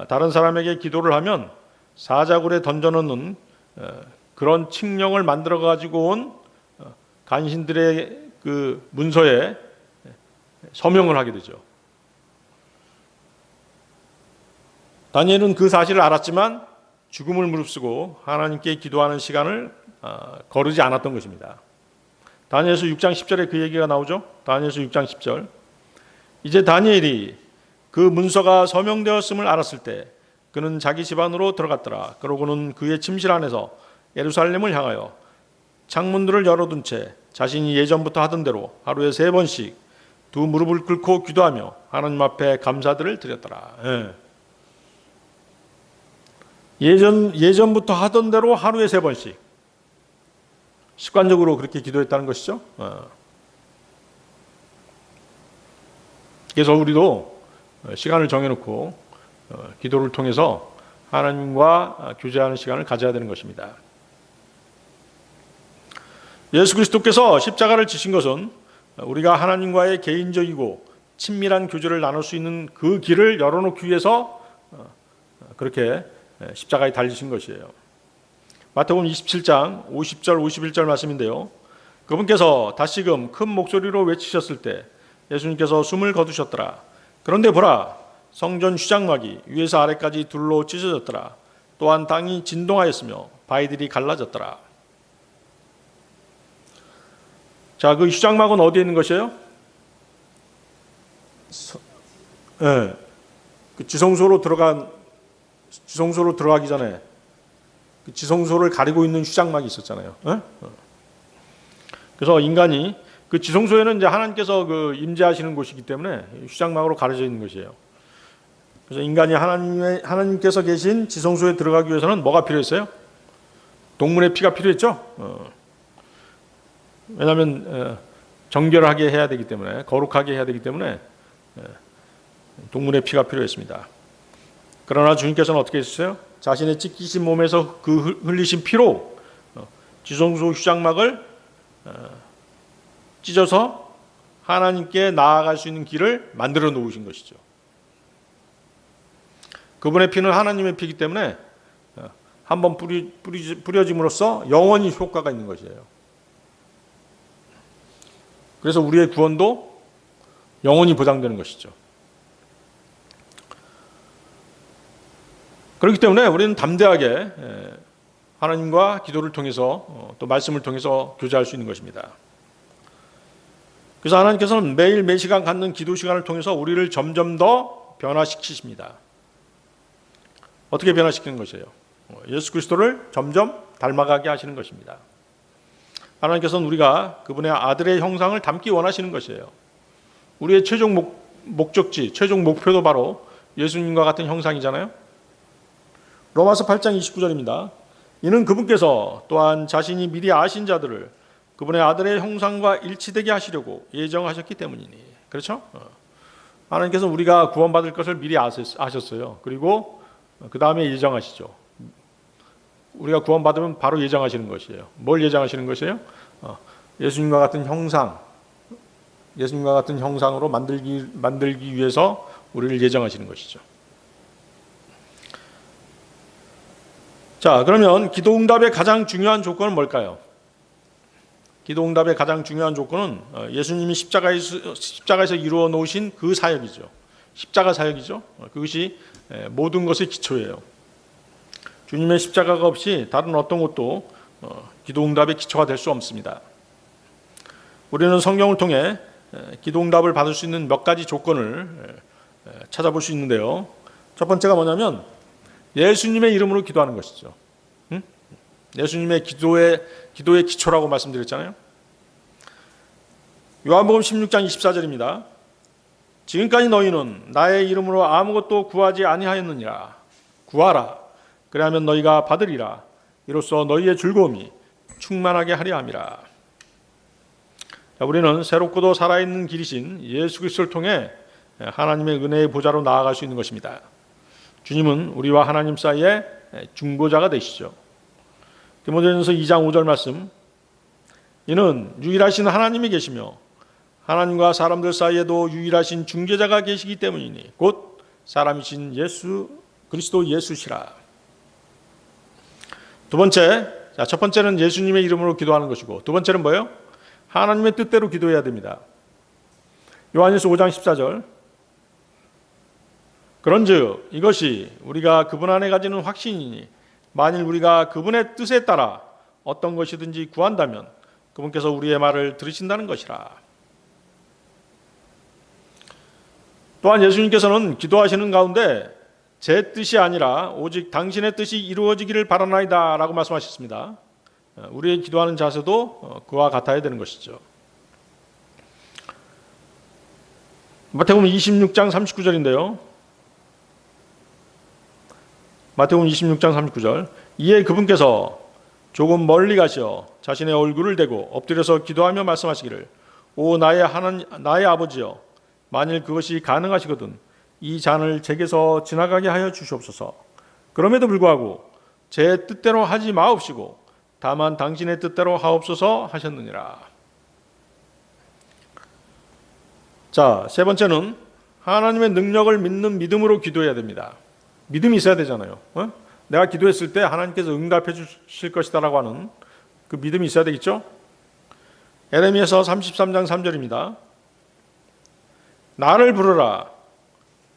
다른 사람에게 기도를 하면 사자굴에 던져놓는 그런 칙령을 만들어 가지고 온 간신들의 그 문서에 서명을 하게 되죠. 다니엘은 그 사실을 알았지만 죽음을 무릅쓰고 하나님께 기도하는 시간을 거르지 않았던 것입니다. 다니엘서 6장 10절에 그 얘기가 나오죠. 다니엘서 6장 10절. 이제 다니엘이 그 문서가 서명되었음을 알았을 때 그는 자기 집안으로 들어갔더라. 그러고는 그의 침실 안에서 예루살렘을 향하여 창문들을 열어둔 채 자신이 예전부터 하던 대로 하루에 3번씩 두 무릎을 꿇고 기도하며 하나님 앞에 감사들을 드렸더라. 예전부터 하던 대로 하루에 3번씩 습관적으로 그렇게 기도했다는 것이죠. 그래서 우리도 시간을 정해놓고 기도를 통해서 하나님과 교제하는 시간을 가져야 되는 것입니다. 예수 그리스도께서 십자가를 지신 것은 우리가 하나님과의 개인적이고 친밀한 교제를 나눌 수 있는 그 길을 열어놓기 위해서 그렇게 십자가에 달리신 것이에요. 마태복음 27장 50절 51절 말씀인데요. 그분께서 다시금 큰 목소리로 외치셨을 때 예수님께서 숨을 거두셨더라. 그런데 보라, 성전 휴장막이 위에서 아래까지 둘로 찢어졌더라. 또한 땅이 진동하였으며 바위들이 갈라졌더라. 자, 그 휴장막은 어디에 있는 것이에요? 네. 그 지성소로 들어가기 전에 그 지성소를 가리고 있는 휴장막이 있었잖아요. 네? 그래서 인간이 그 지성소에는 이제 하나님께서 그 임재하시는 곳이기 때문에 휴장막으로 가려져 있는 것이에요. 그래서 인간이 하나님께서 계신 지성소에 들어가기 위해서는 뭐가 필요했어요? 동물의 피가 필요했죠. 왜냐하면 정결하게 해야 되기 때문에, 거룩하게 해야 되기 때문에 동물의 피가 필요했습니다. 그러나 주님께서는 어떻게 했어요? 자신의 찢기신 몸에서 그 흘리신 피로 지성소 휴장막을 찢어서 하나님께 나아갈 수 있는 길을 만들어 놓으신 것이죠. 그분의 피는 하나님의 피이기 때문에 한번 뿌려짐으로써 영원히 효과가 있는 것이에요. 그래서 우리의 구원도 영원히 보장되는 것이죠. 그렇기 때문에 우리는 담대하게 하나님과 기도를 통해서 또 말씀을 통해서 교제할 수 있는 것입니다. 그래서 하나님께서는 매일 매시간 갖는 기도 시간을 통해서 우리를 점점 더 변화시키십니다. 어떻게 변화시키는 것이에요? 예수 그리스도를 점점 닮아가게 하시는 것입니다. 하나님께서는 우리가 그분의 아들의 형상을 담기 원하시는 것이에요. 우리의 최종 목적지, 최종 목표도 바로 예수님과 같은 형상이잖아요. 로마서 8장 29절입니다. 이는 그분께서 또한 자신이 미리 아신 자들을 그분의 아들의 형상과 일치되게 하시려고 예정하셨기 때문이니. 그렇죠? 하나님께서는 우리가 구원받을 것을 미리 아셨어요. 그리고 그 다음에 예정하시죠. 우리가 구원받으면 바로 예정하시는 것이에요. 뭘 예정하시는 것이에요? 예수님과 같은 형상, 예수님과 같은 형상으로 만들기 위해서 우리를 예정하시는 것이죠. 자, 그러면 기도 응답의 가장 중요한 조건은 뭘까요? 기도 응답의 가장 중요한 조건은 예수님이 십자가에서 이루어 놓으신 그 사역이죠. 십자가 사역이죠. 그것이 모든 것의 기초예요. 주님의 십자가가 없이 다른 어떤 것도 기도 응답의 기초가 될 수 없습니다. 우리는 성경을 통해 기도 응답을 받을 수 있는 몇 가지 조건을 찾아볼 수 있는데요. 첫 번째가 뭐냐면 예수님의 이름으로 기도하는 것이죠. 예수님의 기도의 기초라고 말씀드렸잖아요. 요한복음 16장 24절입니다. 지금까지 너희는 나의 이름으로 아무것도 구하지 아니하였느니라. 구하라. 그리하면 너희가 받으리라. 이로써 너희의 즐거움이 충만하게 하려 함이라. 자, 우리는 새롭고도 살아있는 길이신 예수 그리스도를 통해 하나님의 은혜의 보좌로 나아갈 수 있는 것입니다. 주님은 우리와 하나님 사이에 중보자가 되시죠. 디모데전서 2장 5절 말씀. 이는 유일하신 하나님이 계시며 하나님과 사람들 사이에도 유일하신 중재자가 계시기 때문이니 곧 사람이신 예수 그리스도 예수시라. 두 번째, 첫 번째는 예수님의 이름으로 기도하는 것이고 두 번째는 뭐예요? 하나님의 뜻대로 기도해야 됩니다. 요한일서 5장 14절. 그런즉 이것이 우리가 그분 안에 가지는 확신이니 만일 우리가 그분의 뜻에 따라 어떤 것이든지 구한다면 그분께서 우리의 말을 들으신다는 것이라. 또한 예수님께서는 기도하시는 가운데 제 뜻이 아니라 오직 당신의 뜻이 이루어지기를 바라나이다 라고 말씀하셨습니다. 우리의 기도하는 자세도 그와 같아야 되는 것이죠. 마태복음 26장 39절인데요. 마태복음 26장 39절. 이에 그분께서 조금 멀리 가시어 자신의 얼굴을 대고 엎드려서 기도하며 말씀하시기를 오 나의 아버지여 만일 그것이 가능하시거든 이 잔을 제게서 지나가게 하여 주시옵소서. 그럼에도 불구하고 제 뜻대로 하지 마옵시고 다만 당신의 뜻대로 하옵소서 하셨느니라. 자, 세 번째는 하나님의 능력을 믿는 믿음으로 기도해야 됩니다. 믿음이 있어야 되잖아요. 내가 기도했을 때 하나님께서 응답해 주실 것이다라고 하는 그 믿음이 있어야 되겠죠? 에레미야서 33장 3절입니다. 나를 부르라.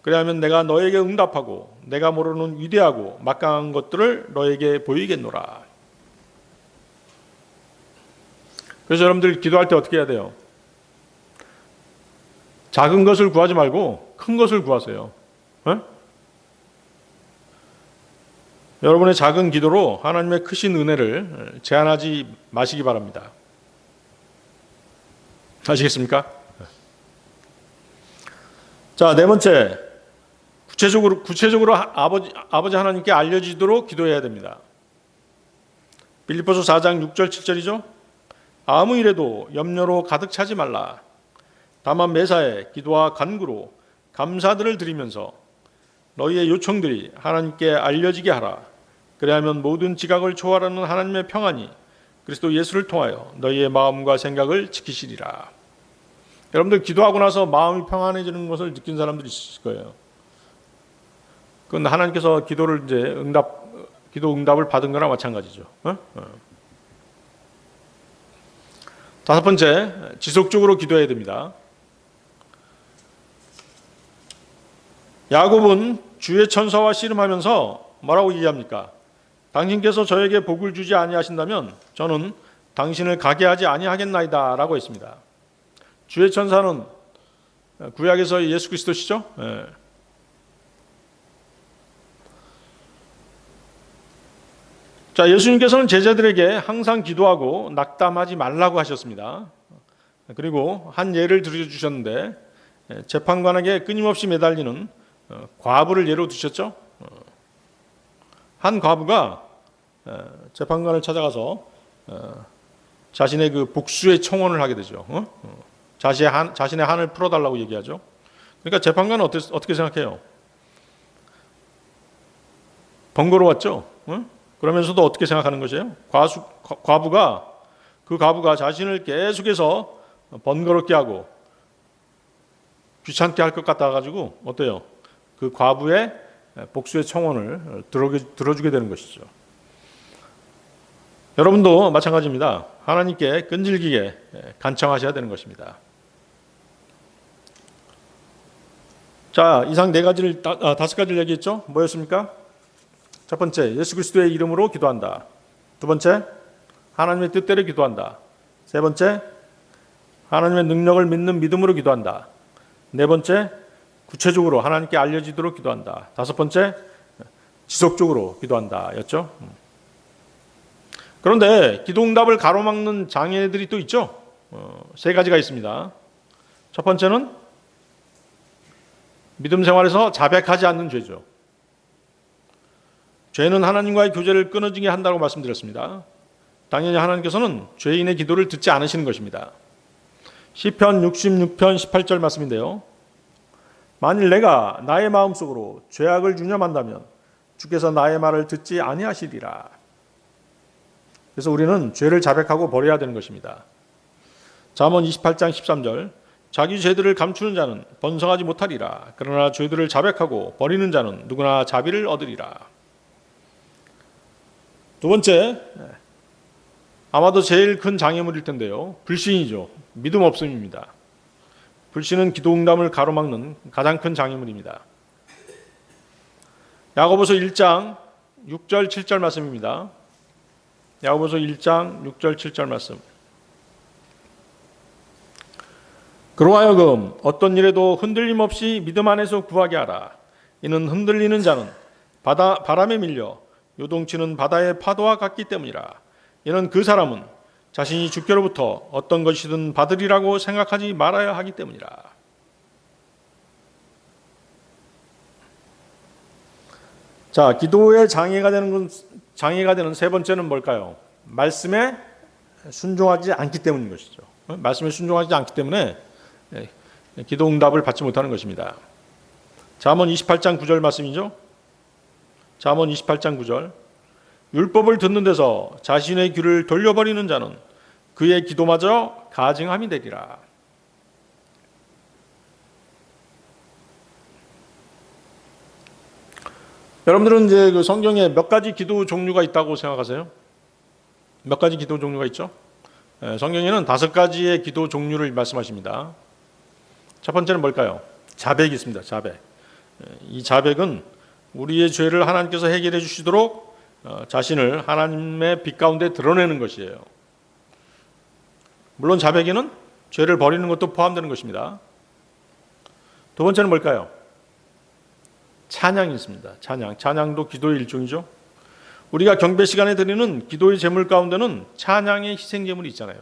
그래야면 내가 너에게 응답하고 내가 모르는 위대하고 막강한 것들을 너에게 보이겠노라. 그래서 여러분들 기도할 때 어떻게 해야 돼요? 작은 것을 구하지 말고 큰 것을 구하세요. 여러분의 작은 기도로 하나님의 크신 은혜를 제한하지 마시기 바랍니다. 아시겠습니까? 자, 네 번째, 구체적으로 아버지 하나님께 알려지도록 기도해야 됩니다. 빌립보서 4장 6절 7절이죠. 아무 일에도 염려로 가득 차지 말라. 다만 매사에 기도와 간구로 감사들을 드리면서 너희의 요청들이 하나님께 알려지게 하라. 그래야면 모든 지각을 초월하는 하나님의 평안이 그리스도 예수를 통하여 너희의 마음과 생각을 지키시리라. 여러분들 기도하고 나서 마음이 평안해지는 것을 느낀 사람들이 있을 거예요. 그건 하나님께서 기도를 이제 기도 응답을 받은 거나 마찬가지죠. 다섯 번째, 지속적으로 기도해야 됩니다. 야곱은 주의 천사와 씨름하면서 뭐라고 얘기합니까? 당신께서 저에게 복을 주지 아니하신다면 저는 당신을 가게 하지 아니하겠나이다 라고 했습니다. 주의 천사는 구약에서 예수 그리스도시죠? 자, 예수님께서는 제자들에게 항상 기도하고 낙담하지 말라고 하셨습니다. 그리고 한 예를 들어주셨는데 재판관에게 끊임없이 매달리는 과부를 예로 드셨죠. 한 과부가 재판관을 찾아가서 자신의 그 복수의 청원을 하게 되죠. 자신의 한을 풀어달라고 얘기하죠. 그러니까 재판관은 어떻게 생각해요? 번거로웠죠. 그러면서도 어떻게 생각하는 것이에요? 그 과부가 자신을 계속해서 번거롭게 하고 귀찮게 할 것 같아가지고 어때요? 그 과부의 복수의 청원을 들어주게 되는 것이죠. 여러분도 마찬가지입니다. 하나님께 끈질기게 간청하셔야 되는 것입니다. 자, 이상 다섯 가지를 얘기했죠? 뭐였습니까? 첫 번째, 예수 그리스도의 이름으로 기도한다. 두 번째, 하나님의 뜻대로 기도한다. 세 번째, 하나님의 능력을 믿는 믿음으로 기도한다. 네 번째, 구체적으로 하나님께 알려지도록 기도한다. 다섯 번째, 지속적으로 기도한다 였죠. 그런데 기도 응답을 가로막는 장애들이 또 있죠. 세 가지가 있습니다. 첫 번째는 믿음 생활에서 자백하지 않는 죄죠. 죄는 하나님과의 교제를 끊어지게 한다고 말씀드렸습니다. 당연히 하나님께서는 죄인의 기도를 듣지 않으시는 것입니다. 시편 66편 18절 말씀인데요. 만일 내가 나의 마음속으로 죄악을 유념한다면 주께서 나의 말을 듣지 아니하시리라. 그래서 우리는 죄를 자백하고 버려야 되는 것입니다. 잠언 28장 13절 자기 죄들을 감추는 자는 번성하지 못하리라. 그러나 죄들을 자백하고 버리는 자는 누구나 자비를 얻으리라. 두 번째, 아마도 제일 큰 장애물일 텐데요. 불신이죠. 믿음 없음입니다. 불신은 기도 응답을 가로막는 가장 큰 장애물입니다. 야고보서 1장 6절 7절 말씀입니다. 야고보서 1장 6절 7절 말씀. 그로 하여금 어떤 일에도 흔들림 없이 믿음 안에서 구하게 하라. 이는 흔들리는 자는 바람에 밀려 요동치는 바다의 파도와 같기 때문이라. 이는 그 사람은 자신이 주께로부터 어떤 것이든 받으리라고 생각하지 말아야 하기 때문이라. 자, 기도의 장애가 되는 세 번째는 뭘까요? 말씀에 순종하지 않기 때문인 것이죠. 말씀에 순종하지 않기 때문에 기도 응답을 받지 못하는 것입니다. 잠언 28장 9절 말씀이죠. 잠언 28장 9절. 율법을 듣는 데서 자신의 귀를 돌려버리는 자는 그의 기도마저 가증함이 되리라. 여러분들은 이제 그 성경에 몇 가지 기도 종류가 있다고 생각하세요? 몇 가지 기도 종류가 있죠? 성경에는 5가지의 기도 종류를 말씀하십니다. 첫 번째는 뭘까요? 자백이 있습니다. 자백. 이 자백은 우리의 죄를 하나님께서 해결해 주시도록 자신을 하나님의 빛 가운데 드러내는 것이에요. 물론 자백에는 죄를 버리는 것도 포함되는 것입니다. 두 번째는 뭘까요? 찬양이 있습니다. 찬양도 기도의 일종이죠. 우리가 경배 시간에 드리는 기도의 제물 가운데는 찬양의 희생 제물이 있잖아요.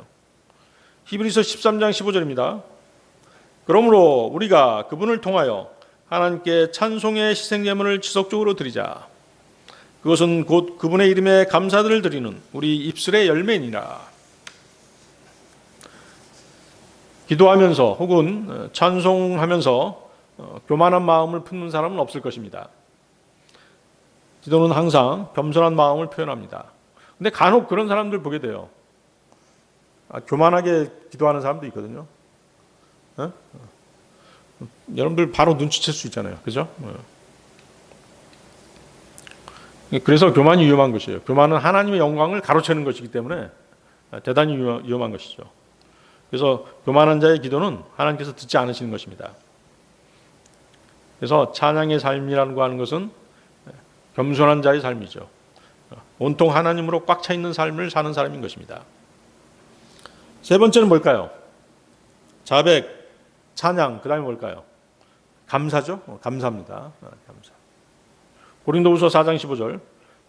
히브리서 13장 15절입니다. 그러므로 우리가 그분을 통하여 하나님께 찬송의 희생 제물을 지속적으로 드리자. 그것은 곧 그분의 이름에 감사들을 드리는 우리 입술의 열매니라. 기도하면서 혹은 찬송하면서 교만한 마음을 품는 사람은 없을 것입니다. 기도는 항상 겸손한 마음을 표현합니다. 근데 간혹 그런 사람들 보게 돼요. 교만하게 기도하는 사람도 있거든요. 여러분들 바로 눈치챌 수 있잖아요. 그죠? 그래서 교만이 위험한 것이에요. 교만은 하나님의 영광을 가로채는 것이기 때문에 대단히 위험한 것이죠. 그래서 교만한 자의 기도는 하나님께서 듣지 않으시는 것입니다. 그래서 찬양의 삶이라는 거 하는 것은 겸손한 자의 삶이죠. 온통 하나님으로 꽉 차 있는 삶을 사는 사람인 것입니다. 세 번째는 뭘까요? 자백, 찬양, 그 다음에 뭘까요? 감사죠. 감사합니다. 감사. 고린도후서 4장 15절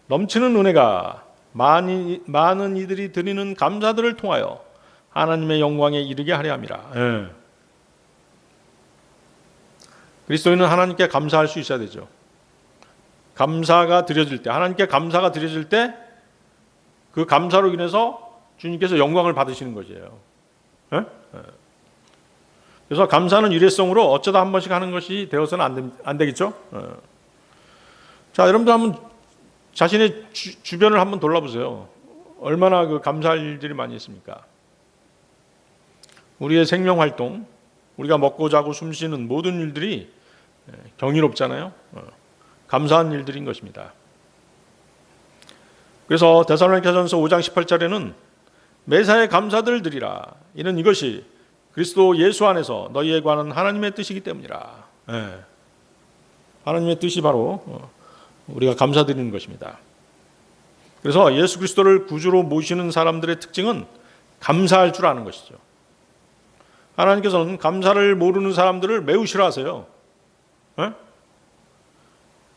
넘치는 은혜가 많은 이들이 드리는 감사들을 통하여 하나님의 영광에 이르게 하려 함이라. 그리스도인은 하나님께 감사할 수 있어야 되죠. 감사가 드려질 때, 하나님께 감사가 드려질 때 그 감사로 인해서 주님께서 영광을 받으시는 것이에요. 그래서 감사는 일회성으로 어쩌다 한 번씩 하는 것이 되어서는 안 되겠죠. 자, 여러분들 한번 자신의 주변을 한번 돌아보세요. 얼마나 그 감사할 일들이 많이 있습니까? 우리의 생명 활동, 우리가 먹고 자고 숨 쉬는 모든 일들이 경이롭잖아요. 감사한 일들인 것입니다. 그래서 데살로니가전서 5장 18절에는 매사에 감사들 드리라. 이는 이것이 그리스도 예수 안에서 너희에 관한 하나님의 뜻이기 때문이라. 하나님의 뜻이 바로 우리가 감사드리는 것입니다. 그래서 예수 그리스도를 구주로 모시는 사람들의 특징은 감사할 줄 아는 것이죠. 하나님께서는 감사를 모르는 사람들을 매우 싫어하세요.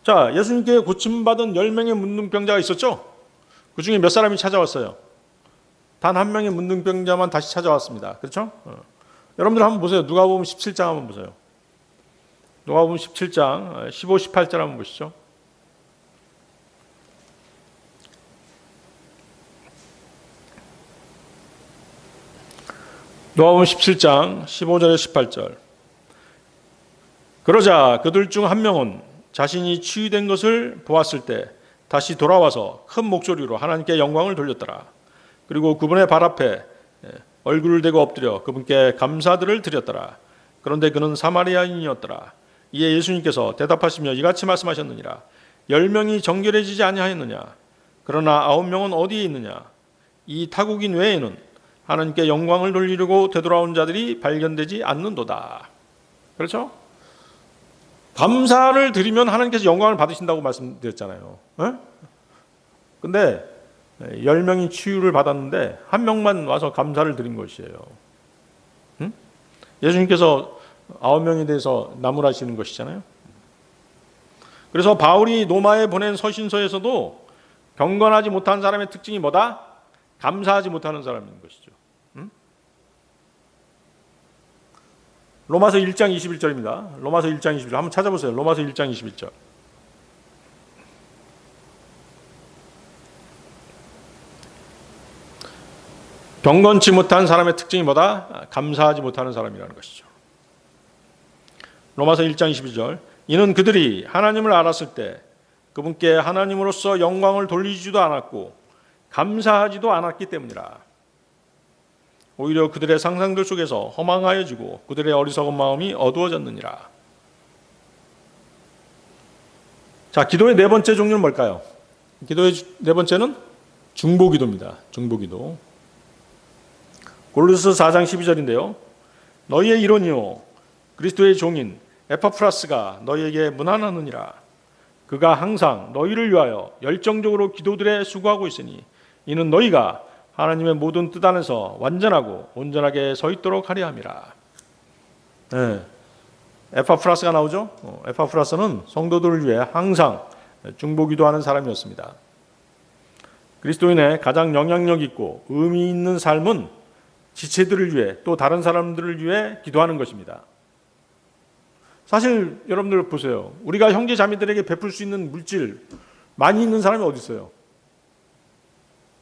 자, 예수님께 고침받은 10명의 문둥병자가 있었죠? 그 중에 몇 사람이 찾아왔어요? 단 한 명의 문둥병자만 다시 찾아왔습니다. 그렇죠? 여러분들 한번 보세요. 누가복음 17장 한번 보세요. 누가복음 17장 15, 18절 한번 보시죠. 누가복음 17장 15절에 18절. 그러자 그들 중 한 명은 자신이 치유된 것을 보았을 때 다시 돌아와서 큰 목소리로 하나님께 영광을 돌렸더라. 그리고 그분의 발 앞에 얼굴을 대고 엎드려 그분께 감사들을 드렸더라. 그런데 그는 사마리아인이었더라. 이에 예수님께서 대답하시며 이같이 말씀하셨느니라. 10명이 정결해지지 아니하였느냐? 그러나 9명은 어디에 있느냐? 이 타국인 외에는 하나님께 영광을 돌리려고 되돌아온 자들이 발견되지 않는도다. 그렇죠? 감사를 드리면 하나님께서 영광을 받으신다고 말씀드렸잖아요. 근데 10명이 치유를 받았는데 한 명만 와서 감사를 드린 것이에요. 예수님께서 9명에 대해서 나무라시는 것이잖아요. 그래서 바울이 로마에 보낸 서신서에서도 경건하지 못한 사람의 특징이 뭐다? 감사하지 못하는 사람인 것이죠. 로마서 1장 21절입니다. 로마서 1장 21절 한번 찾아보세요. 로마서 1장 21절. 경건치 못한 사람의 특징이 뭐다? 감사하지 못하는 사람이라는 것이죠. 로마서 1장 22절. 이는 그들이 하나님을 알았을 때 그분께 하나님으로서 영광을 돌리지도 않았고 감사하지도 않았기 때문이라. 오히려 그들의 상상들 속에서 허망하여지고 그들의 어리석은 마음이 어두워졌느니라. 자, 기도의 네 번째 종류는 뭘까요? 기도의 네 번째는 중보기도입니다. 중보기도. 골로새 4장 12절인데요. 너희의 이론이요 그리스도의 종인 에파프라스가 너희에게 문안하느니라. 그가 항상 너희를 위하여 열정적으로 기도들에 수고하고 있으니 이는 너희가 하나님의 모든 뜻 안에서 완전하고 온전하게 서 있도록 하려 함이라. 네. 에파프라스가 나오죠. 에파프라스는 성도들을 위해 항상 중보기도하는 사람이었습니다. 그리스도인의 가장 영향력 있고 의미 있는 삶은 지체들을 위해 또 다른 사람들을 위해 기도하는 것입니다. 사실 여러분들 보세요. 우리가 형제 자매들에게 베풀 수 있는 물질 많이 있는 사람이 어디 있어요?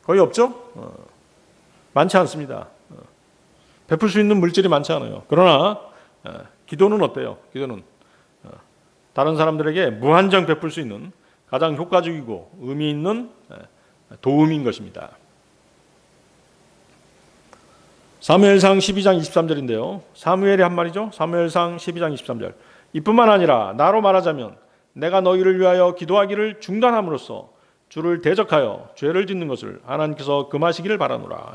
거의 없죠? 많지 않습니다. 베풀 수 있는 물질이 많지 않아요. 그러나 기도는 어때요? 기도는 다른 사람들에게 무한정 베풀 수 있는 가장 효과적이고 의미 있는 도움인 것입니다. 사무엘상 12장 23절인데요. 사무엘이 한 말이죠. 사무엘상 12장 23절. 이뿐만 아니라 나로 말하자면 내가 너희를 위하여 기도하기를 중단함으로써 주를 대적하여 죄를 짓는 것을 하나님께서 금하시기를 바라노라.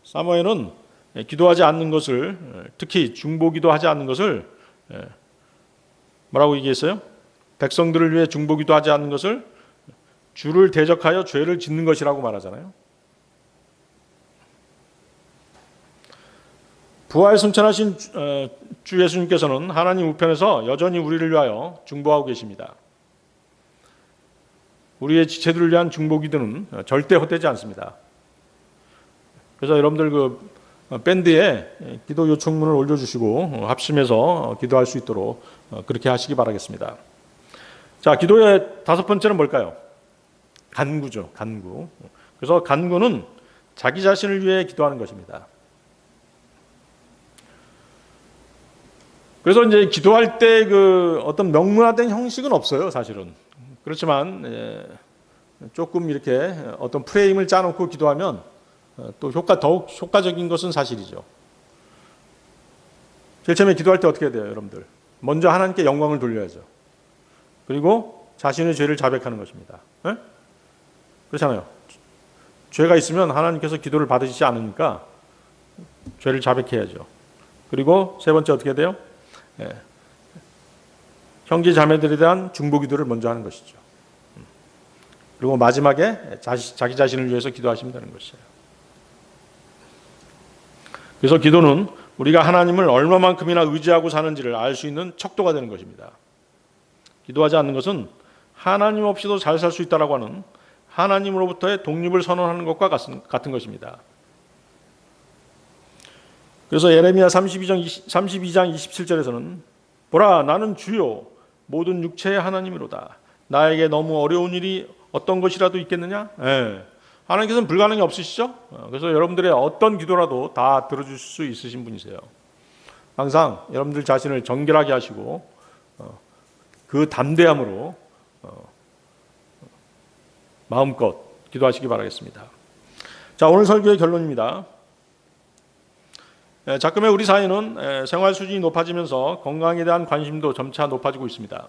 사무엘은 기도하지 않는 것을, 특히 중보기도하지 않는 것을 뭐라고 얘기했어요? 백성들을 위해 중보기도하지 않는 것을 주를 대적하여 죄를 짓는 것이라고 말하잖아요. 부활 승천하신 주 예수님께서는 하나님 우편에서 여전히 우리를 위하여 중보하고 계십니다. 우리의 지체들을 위한 중보기도는 절대 헛되지 않습니다. 그래서 여러분들 그 밴드에 기도 요청문을 올려주시고 합심해서 기도할 수 있도록 그렇게 하시기 바라겠습니다. 자, 기도의 다섯 번째는 뭘까요? 간구죠. 간구. 그래서 간구는 자기 자신을 위해 기도하는 것입니다. 그래서 이제 기도할 때 그 어떤 명문화된 형식은 없어요, 사실은. 그렇지만 조금 이렇게 어떤 프레임을 짜놓고 기도하면 또 더욱 효과적인 것은 사실이죠. 제일 처음에 기도할 때 어떻게 해야 돼요, 여러분들? 먼저 하나님께 영광을 돌려야죠. 그리고 자신의 죄를 자백하는 것입니다. 네? 그렇잖아요. 죄가 있으면 하나님께서 기도를 받으시지 않으니까 죄를 자백해야죠. 그리고 세 번째 어떻게 해야 돼요? 형제 자매들에 대한 중보기도를 먼저 하는 것이죠. 그리고 마지막에 자기 자신을 위해서 기도하시면 되는 것이에요. 그래서 기도는 우리가 하나님을 얼마만큼이나 의지하고 사는지를 알 수 있는 척도가 되는 것입니다. 기도하지 않는 것은 하나님 없이도 잘 살 수 있다라고 하는 하나님으로부터의 독립을 선언하는 것과 같은 것입니다. 그래서 예레미야 32장 27절에서는 보라 나는 주요 모든 육체의 하나님이로다. 나에게 너무 어려운 일이 어떤 것이라도 있겠느냐? 하나님께서는 불가능이 없으시죠? 그래서 여러분들의 어떤 기도라도 다 들어줄 수 있으신 분이세요. 항상 여러분들 자신을 정결하게 하시고 그 담대함으로 마음껏 기도하시기 바라겠습니다. 자, 오늘 설교의 결론입니다. 자금의 우리 사회는 생활 수준이 높아지면서 건강에 대한 관심도 점차 높아지고 있습니다.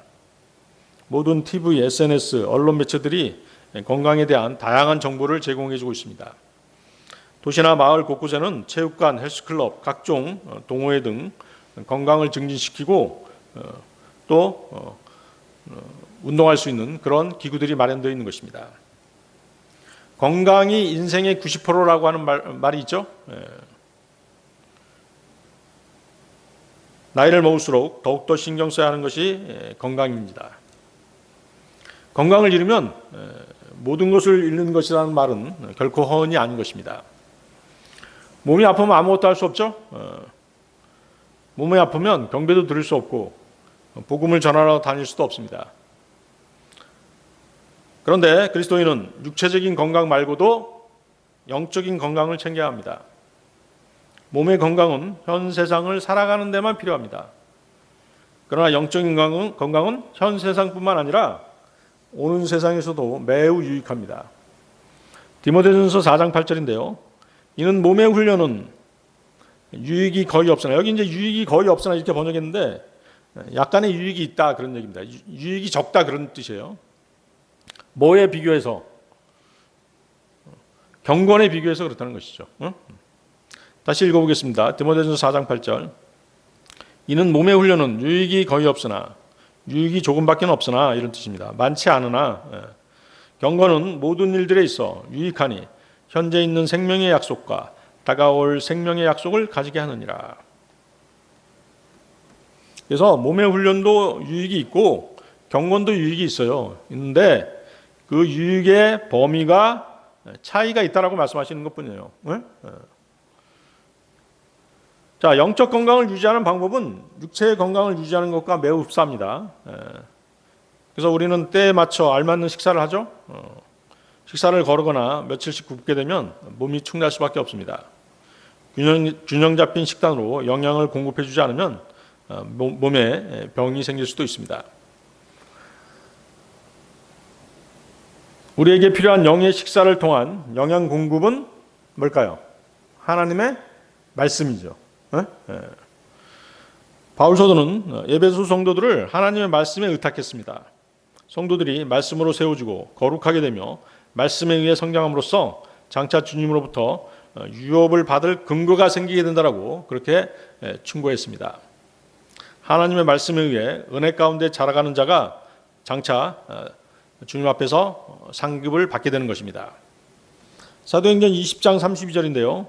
모든 TV, SNS, 언론 매체들이 건강에 대한 다양한 정보를 제공해주고 있습니다. 도시나 마을 곳곳에는 체육관, 헬스클럽, 각종 동호회 등 건강을 증진시키고 또 운동할 수 있는 그런 기구들이 마련되어 있는 것입니다. 건강이 인생의 90%라고 하는 말이 있죠. 나이를 먹을수록 더욱더 신경 써야 하는 것이 건강입니다. 건강을 잃으면 모든 것을 잃는 것이라는 말은 결코 허언이 아닌 것입니다. 몸이 아프면 아무것도 할 수 없죠. 몸이 아프면 경배도 드릴 수 없고 복음을 전하러 다닐 수도 없습니다. 그런데 그리스도인은 육체적인 건강 말고도 영적인 건강을 챙겨야 합니다. 몸의 건강은 현 세상을 살아가는 데만 필요합니다. 그러나 영적인 건강은 현 세상뿐만 아니라 오는 세상에서도 매우 유익합니다. 디모데전서 4장 8절인데요. 이는 몸의 훈련은 유익이 거의 없으나, 여기 이제 유익이 거의 없으나 이렇게 번역했는데 약간의 유익이 있다 그런 얘기입니다. 유익이 적다 그런 뜻이에요. 뭐에 비교해서? 경건에 비교해서 그렇다는 것이죠. 다시 읽어보겠습니다. 디모데전서 4장 8절. 이는 몸의 훈련은 유익이 거의 없으나, 유익이 조금밖에 없으나 이런 뜻입니다. 많지 않으나 경건은 모든 일들에 있어 유익하니 현재 있는 생명의 약속과 다가올 생명의 약속을 가지게 하느니라. 그래서 몸의 훈련도 유익이 있고 경건도 유익이 있어요. 있는데 그 유익의 범위가 차이가 있다라고 말씀하시는 것뿐이에요. 자, 영적 건강을 유지하는 방법은 육체의 건강을 유지하는 것과 매우 흡사합니다. 그래서 우리는 때에 맞춰 알맞는 식사를 하죠. 식사를 거르거나 며칠씩 굶게 되면 몸이 축날 수밖에 없습니다. 균형 잡힌 식단으로 영양을 공급해 주지 않으면 몸에 병이 생길 수도 있습니다. 우리에게 필요한 영의 식사를 통한 영양 공급은 뭘까요? 하나님의 말씀이죠. 바울 사도는 에베소 성도들을 하나님의 말씀에 의탁했습니다. 성도들이 말씀으로 세워지고 거룩하게 되며 말씀에 의해 성장함으로써 장차 주님으로부터 유업을 받을 근거가 생기게 된다라고 그렇게 충고했습니다. 하나님의 말씀에 의해 은혜 가운데 자라가는 자가 장차 주님 앞에서 상급을 받게 되는 것입니다. 사도행전 20장 32절인데요.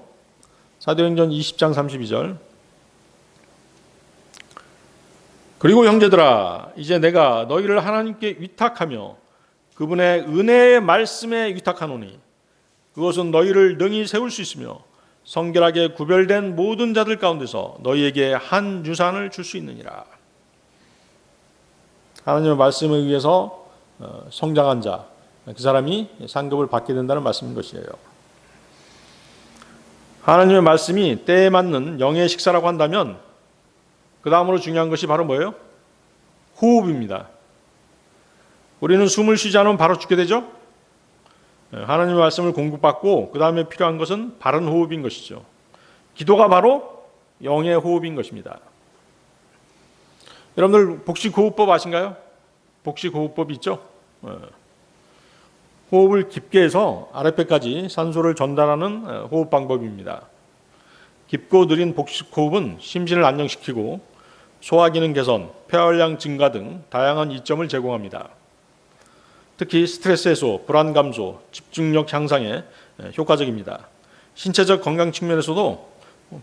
사도행전 20장 32절. 그리고 형제들아, 이제 내가 너희를 하나님께 위탁하며 그분의 은혜의 말씀에 위탁하노니 그것은 너희를 능히 세울 수 있으며 성결하게 구별된 모든 자들 가운데서 너희에게 한 유산을 줄 수 있느니라. 하나님의 말씀에 의해서 성장한 자, 그 사람이 상급을 받게 된다는 말씀인 것이에요. 하나님의 말씀이 때에 맞는 영의 식사라고 한다면 그 다음으로 중요한 것이 바로 뭐예요? 호흡입니다. 우리는 숨을 쉬지 않으면 바로 죽게 되죠? 하나님의 말씀을 공급받고 그 다음에 필요한 것은 바른 호흡인 것이죠. 기도가 바로 영의 호흡인 것입니다. 여러분들 복식호흡법 아신가요? 복식호흡법이 있죠? 호흡을 깊게 해서 아랫배까지 산소를 전달하는 호흡 방법입니다. 깊고 느린 복식호흡은 심신을 안정시키고 소화기능 개선, 폐활량 증가 등 다양한 이점을 제공합니다. 특히 스트레스 해소, 불안 감소, 집중력 향상에 효과적입니다. 신체적 건강 측면에서도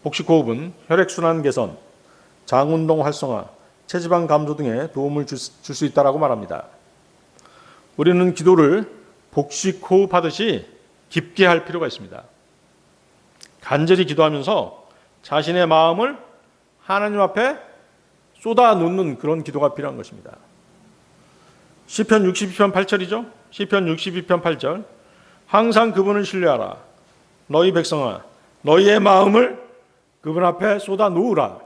복식호흡은 혈액순환 개선, 장운동 활성화, 체지방 감소 등에 도움을 줄 수 있다고 말합니다. 우리는 기도를 복식호흡하듯이 깊게 할 필요가 있습니다. 간절히 기도하면서 자신의 마음을 하나님 앞에 쏟아놓는 그런 기도가 필요한 것입니다. 시편 62편 8절이죠. 시편 62편 8절. 항상 그분을 신뢰하라. 너희 백성아, 너희의 마음을 그분 앞에 쏟아놓으라.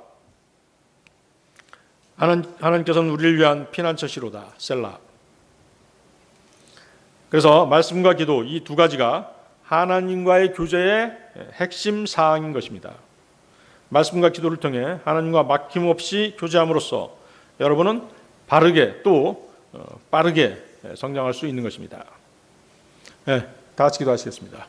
하나님께서는 우리를 위한 피난처시로다. 셀라. 그래서 말씀과 기도 이 두 가지가 하나님과의 교제의 핵심 사항인 것입니다. 말씀과 기도를 통해 하나님과 막힘없이 교제함으로써 여러분은 바르게 또 빠르게 성장할 수 있는 것입니다. 네, 다 같이 기도하시겠습니다.